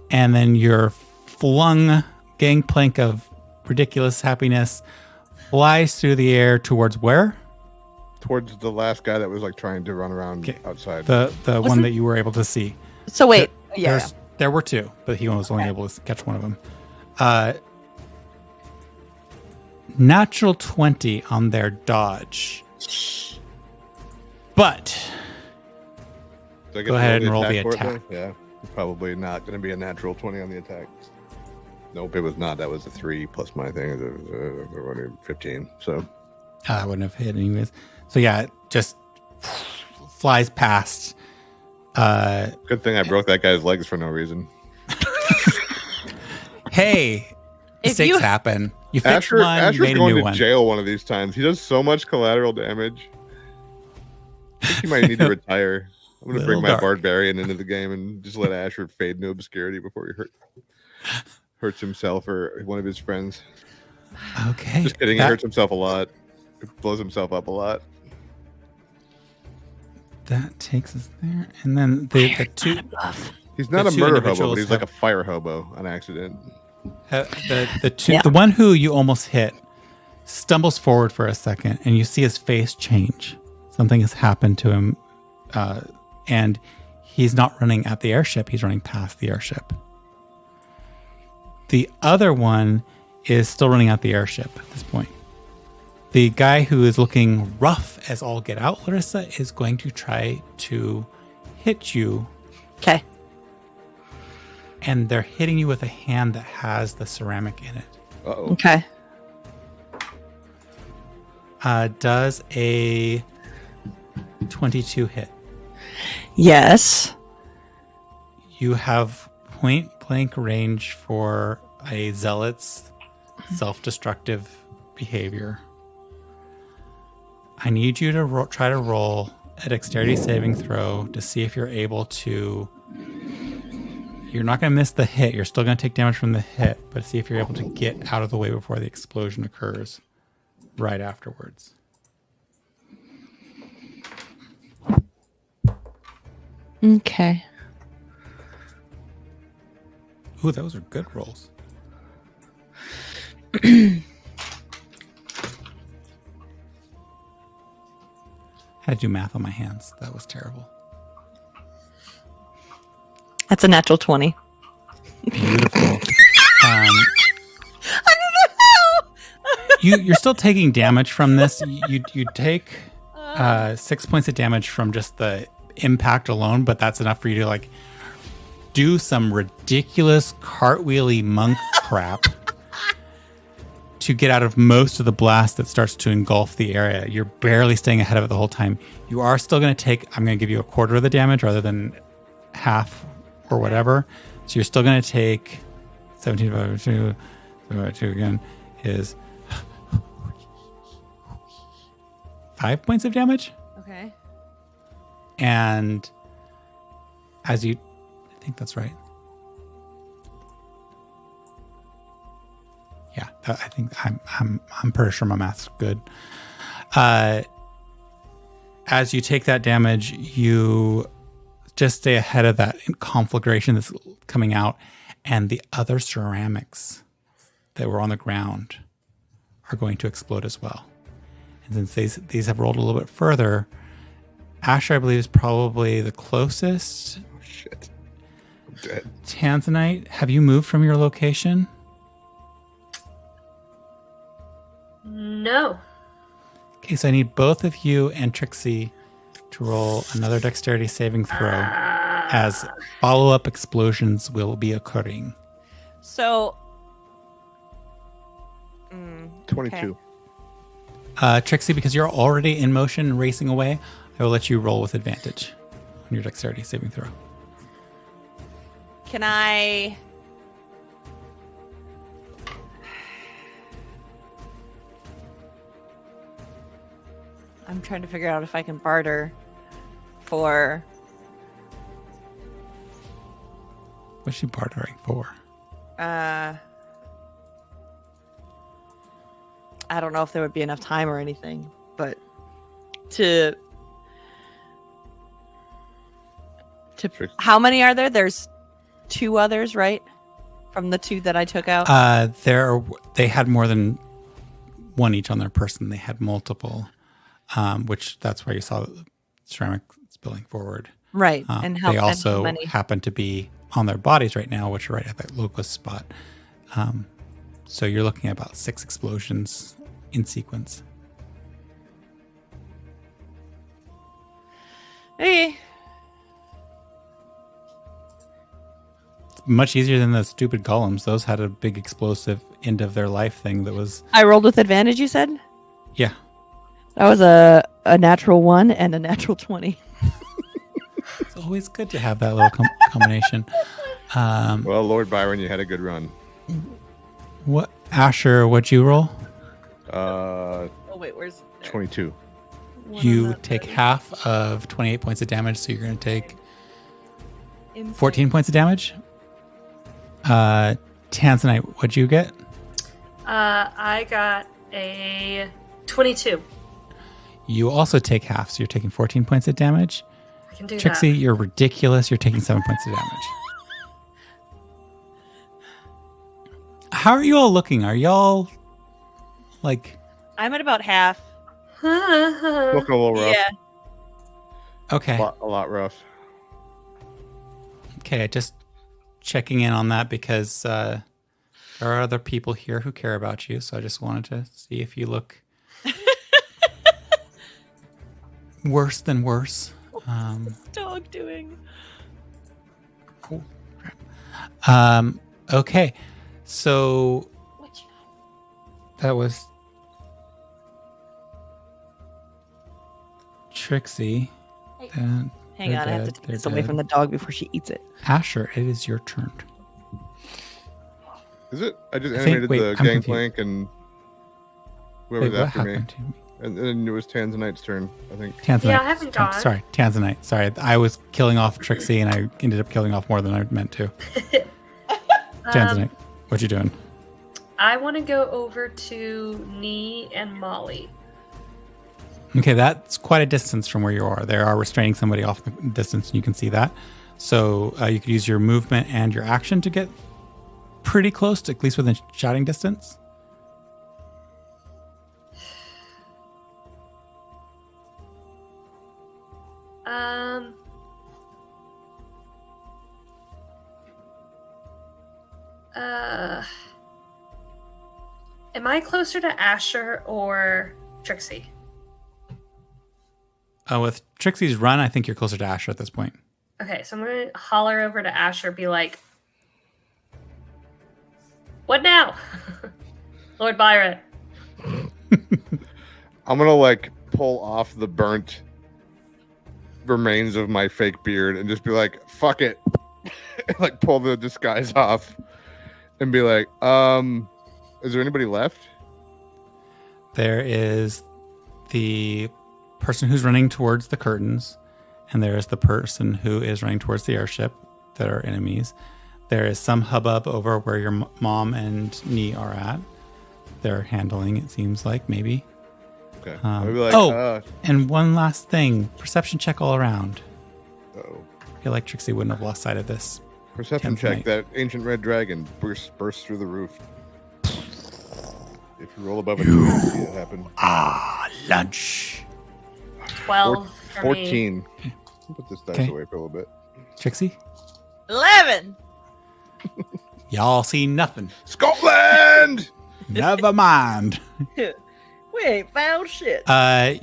And then your flung gangplank of ridiculous happiness flies through the air towards where? Towards the last guy that was like trying to run around outside. The one that you were able to see. so wait, There were 2, but he was only able to catch one of them. Natural 20 on their dodge. But Do I get go to ahead and roll the for it, attack. though? Yeah, it's probably not going to be a natural 20 on the attack. Nope, it was not. That was a 3 plus my thing. 15. So I wouldn't have hit anyways. So yeah, it just flies past. good thing I broke that guy's legs for no reason. Hey, If mistakes you- happen. You fixed one, you Asher's made a going new to one. jail one of these times. He does so much collateral damage. I think he might need to retire. I'm going to bring my Dark. barbarian into the game and just let Asher fade into obscurity before he hurts himself or one of his friends. Okay. Just kidding. He hurts himself a lot. He blows himself up a lot. That takes us there. And then the 2 He's not The a two murder hobo, individuals but he's like a fire hobo on accident. the one who you almost hit stumbles forward for a second, and you see his face change. Something has happened to him, and he's not running at the airship. He's running past the airship. The other one is still running at the airship at this point. The guy who is looking rough as all get out, Larissa, is going to try to hit you. Okay. And they're hitting you with a hand that has the ceramic in it. Uh-oh. Okay. Does a 22 hit? Yes. You have point blank range for a zealot's self-destructive behavior. I need you to try to roll a dexterity saving throw to see if you're able to... You're not going to miss the hit. You're still going to take damage from the hit, but see if you're able to get out of the way before the explosion occurs right afterwards. Okay. Ooh, those are good rolls. Had to do math on my hands. That was terrible. That's a natural 20. Beautiful. I don't know how. You're still taking damage from this. You take 6 points of damage from just the impact alone, but that's enough for you to like do some ridiculous cartwheely monk crap to get out of most of the blast that starts to engulf the area. You're barely staying ahead of it the whole time. You are still going to take, I'm going to give you a quarter of the damage rather than half or whatever. So you're still going to take 17 divided by 2 again is 5 points of damage. Okay. And as you, I think that's right. Yeah, I think I'm pretty sure my math's good. As you take that damage, you just stay ahead of that conflagration that's coming out, and the other ceramics that were on the ground are going to explode as well. And since these have rolled a little bit further, Asher, I believe, is probably the closest. Shit. I'm dead. Tanzanite, have you moved from your location? No. Okay, so I need both of you and Trixie to roll another dexterity saving throw as follow-up explosions will be occurring. So. 22. Okay. Trixie, because you're already in motion and racing away, I will let you roll with advantage on your dexterity saving throw. Can I? I'm trying to figure out if I can barter for. What's she bartering for? I don't know if there would be enough time or anything, but to how many are there? There's 2 others, right? From the 2 that I took out. They had more than one each on their person. They had multiple, which that's why you saw the ceramic spilling forward. Right, And they also happen to be on their bodies right now, which are right at that locust spot. So you're looking at about 6 explosions in sequence. Hey. It's much easier than the stupid golems. Those had a big explosive end of their life thing that was... I rolled with advantage, you said? Yeah. That was a natural 1 and a natural 20. It's always good to have that little combination. Well, Lord Byron, you had a good run. What, Asher, what'd you roll? Oh, wait, where's... 22. You take half of 28 points of damage, so you're going to take 14 points of damage. Tanzanite, what'd you get? I got a 22. You also take half, so you're taking 14 points of damage. I can do Trixie, that. you're ridiculous. You're taking 7 points of damage. How are you all looking? Are y'all like... I'm at about half. Looking a little rough. Yeah. Okay. A lot rough. Okay, just checking in on that because there are other people here who care about you. So I just wanted to see if you look worse than worse. What's this dog doing? Cool. Okay, so What you that was Trixie. Hey. And Hang they're on, I have to dead, take they're this away dead. from the dog before she eats it. Asher, it is your turn. Is it? I just I think- animated wait, the I'm confused. gangplank and whoever's Wait, what after me. happened to me? And then it was Tanzanite's turn, I think. Tanzanite. Yeah, I haven't gone. Sorry, Tanzanite. Sorry, I was killing off Trixie, and I ended up killing off more than I meant to. Tanzanite, what you doing? I want to go over to Nee and Molly. Okay, that's quite a distance from where you are. They are restraining somebody off the distance, and you can see that. So you could use your movement and your action to get pretty close, to at least within shouting distance. Am I closer to Asher or Trixie? With Trixie's run, I think you're closer to Asher at this point. Okay, so I'm gonna holler over to Asher, be like, "What now, Lord Byron?" I'm gonna like pull off the burnt remains of my fake beard and just be like, fuck it. And, like pull the disguise off and be like, is there anybody left? There is the person who's running towards the curtains, and there is the person who is running towards the airship that are enemies. There is some hubbub over where your mom and Nee are at. They're handling, it seems like, maybe. Okay. I'll be like, And one last thing. Perception check all around. uh-oh. I feel like Trixie wouldn't have lost sight of this. Perception Tanzanite. check. That ancient red dragon bursts through the roof. If you roll above it, you see it happen. Lunch. 12 for me. 14. I'll put this dice Okay. away for a little bit. Trixie? 11. Y'all see nothing. Scotland! Never mind. We ain't found shit.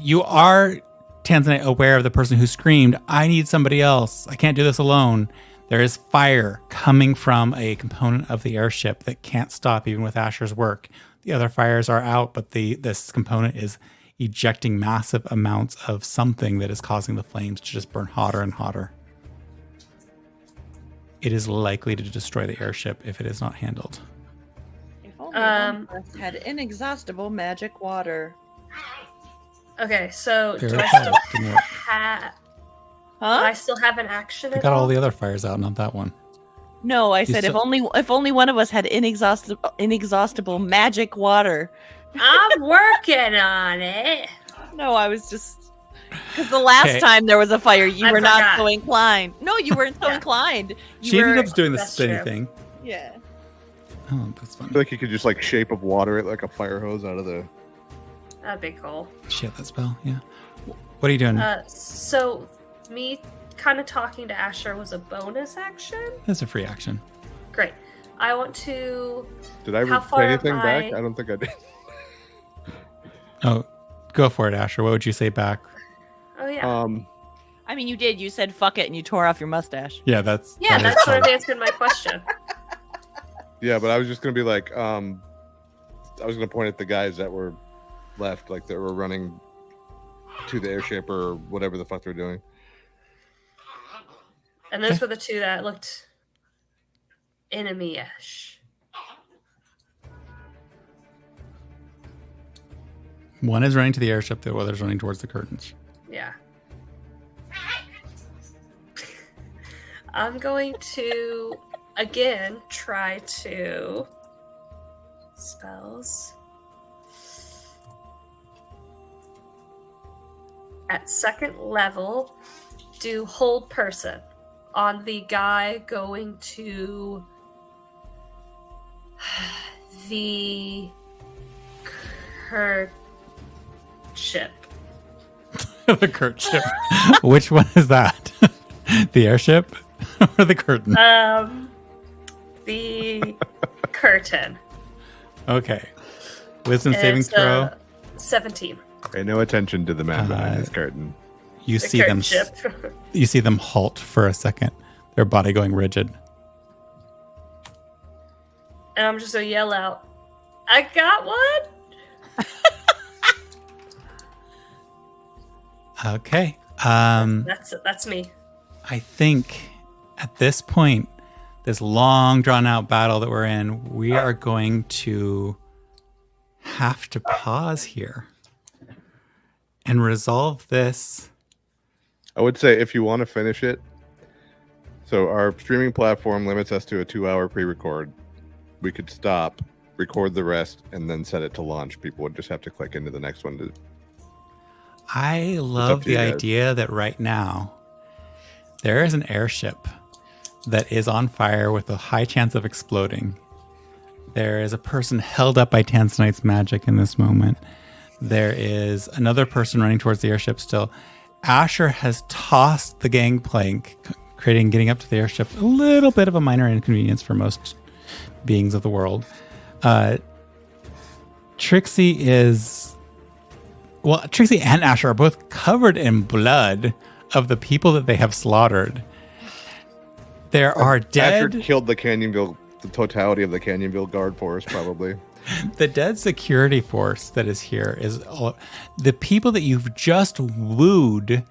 You are, Tanzanite, aware of the person who screamed, I need somebody else. I can't do this alone. There is fire coming from a component of the airship that can't stop even with Asher's work. The other fires are out, but this component is ejecting massive amounts of something that is causing the flames to just burn hotter and hotter. It is likely to destroy the airship if it is not handled. If only one of us had inexhaustible magic water. Okay, so do Very I hard. still Didn't work. have? Huh? I still have an action. I at got all all? the other fires out, not that one. No, I You said still- if only one of us had inexhaustible magic water. I'm working on it. No, I was just because the last Okay. time there was a fire, you I were not forgot. so inclined. No, you weren't so Yeah. inclined. You She were, ended up doing the that's spinny true. thing. yeah. Oh, that's fun. I feel like you could just like shape of water it like a fire hose out of the. That'd be cool. Shit, that spell, yeah. What are you doing? So me kind of talking to Asher was a bonus action. That's a free action. Great. I want to. Did I How say far anything am back? I- I don't think I did. Oh, go for it, Asher. What would you say back? Oh yeah. I mean, you did. You said "fuck it" and you tore off your mustache. Yeah, that's Yeah, that is that's what fine. answered my question. Yeah, but I was just gonna be like, I was gonna point at the guys that were left, like that were running to the airship or whatever the fuck they're doing. And those were the two that looked enemy-ish. One is running to the airship, the other is running towards the curtains. Yeah. I'm going to again try to spells at second level do hold person on the guy going to the ship. The curtain ship. Which one is that? The airship or the curtain? The curtain. Okay. Wisdom saving throw. 17. Pay no attention to the man behind this curtain. You The see curtain them. ship. You see them halt for a second. Their body going rigid. And I'm just gonna yell out, I got one! Okay. That's me. I think at this point, this long drawn out battle that we're in, we are going to have to pause here and resolve this. I would say if you want to finish it, so our streaming platform limits us to a 2-hour pre-record. We could stop, record the rest, and then set it to launch. People would just have to click into the next one. I love to the you guys. idea that right now there is an airship that is on fire with a high chance of exploding. There is a person held up by Tanzanite's magic in this moment. There is another person running towards the airship still. Asher has tossed the gangplank, getting up to the airship. A little bit of a minor inconvenience for most beings of the world. Trixie and Asher are both covered in blood of the people that they have slaughtered. There are dead. Asher killed the totality of the Canyonville Guard force, probably. The dead security force that is here is the people that you've just wooed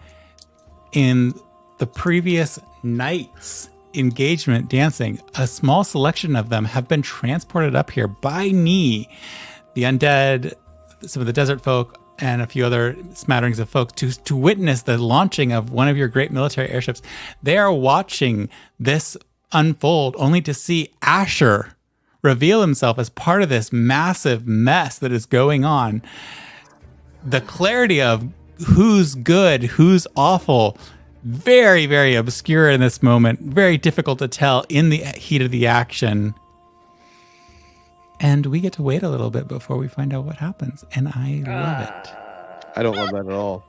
in the previous night's engagement dancing. A small selection of them have been transported up here by me, the undead, some of the desert folk, and a few other smatterings of folk to witness the launching of one of your great military airships. They are watching this unfold only to see Asher reveal himself as part of this massive mess that is going on. The clarity of who's good, who's awful, very, very obscure in this moment. Very difficult to tell in the heat of the action. And we get to wait a little bit before we find out what happens. And I love it. I don't love that at all.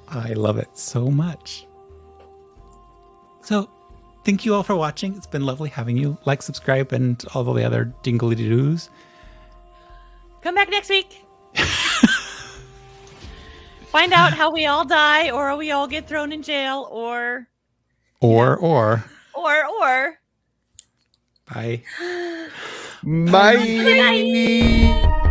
I love it so much. So, thank you all for watching. It's been lovely having you. Like, subscribe, and all the other dingly-doos. Come back next week. Find out how we all die, or we all get thrown in jail, or. Bye. Bye. Bye.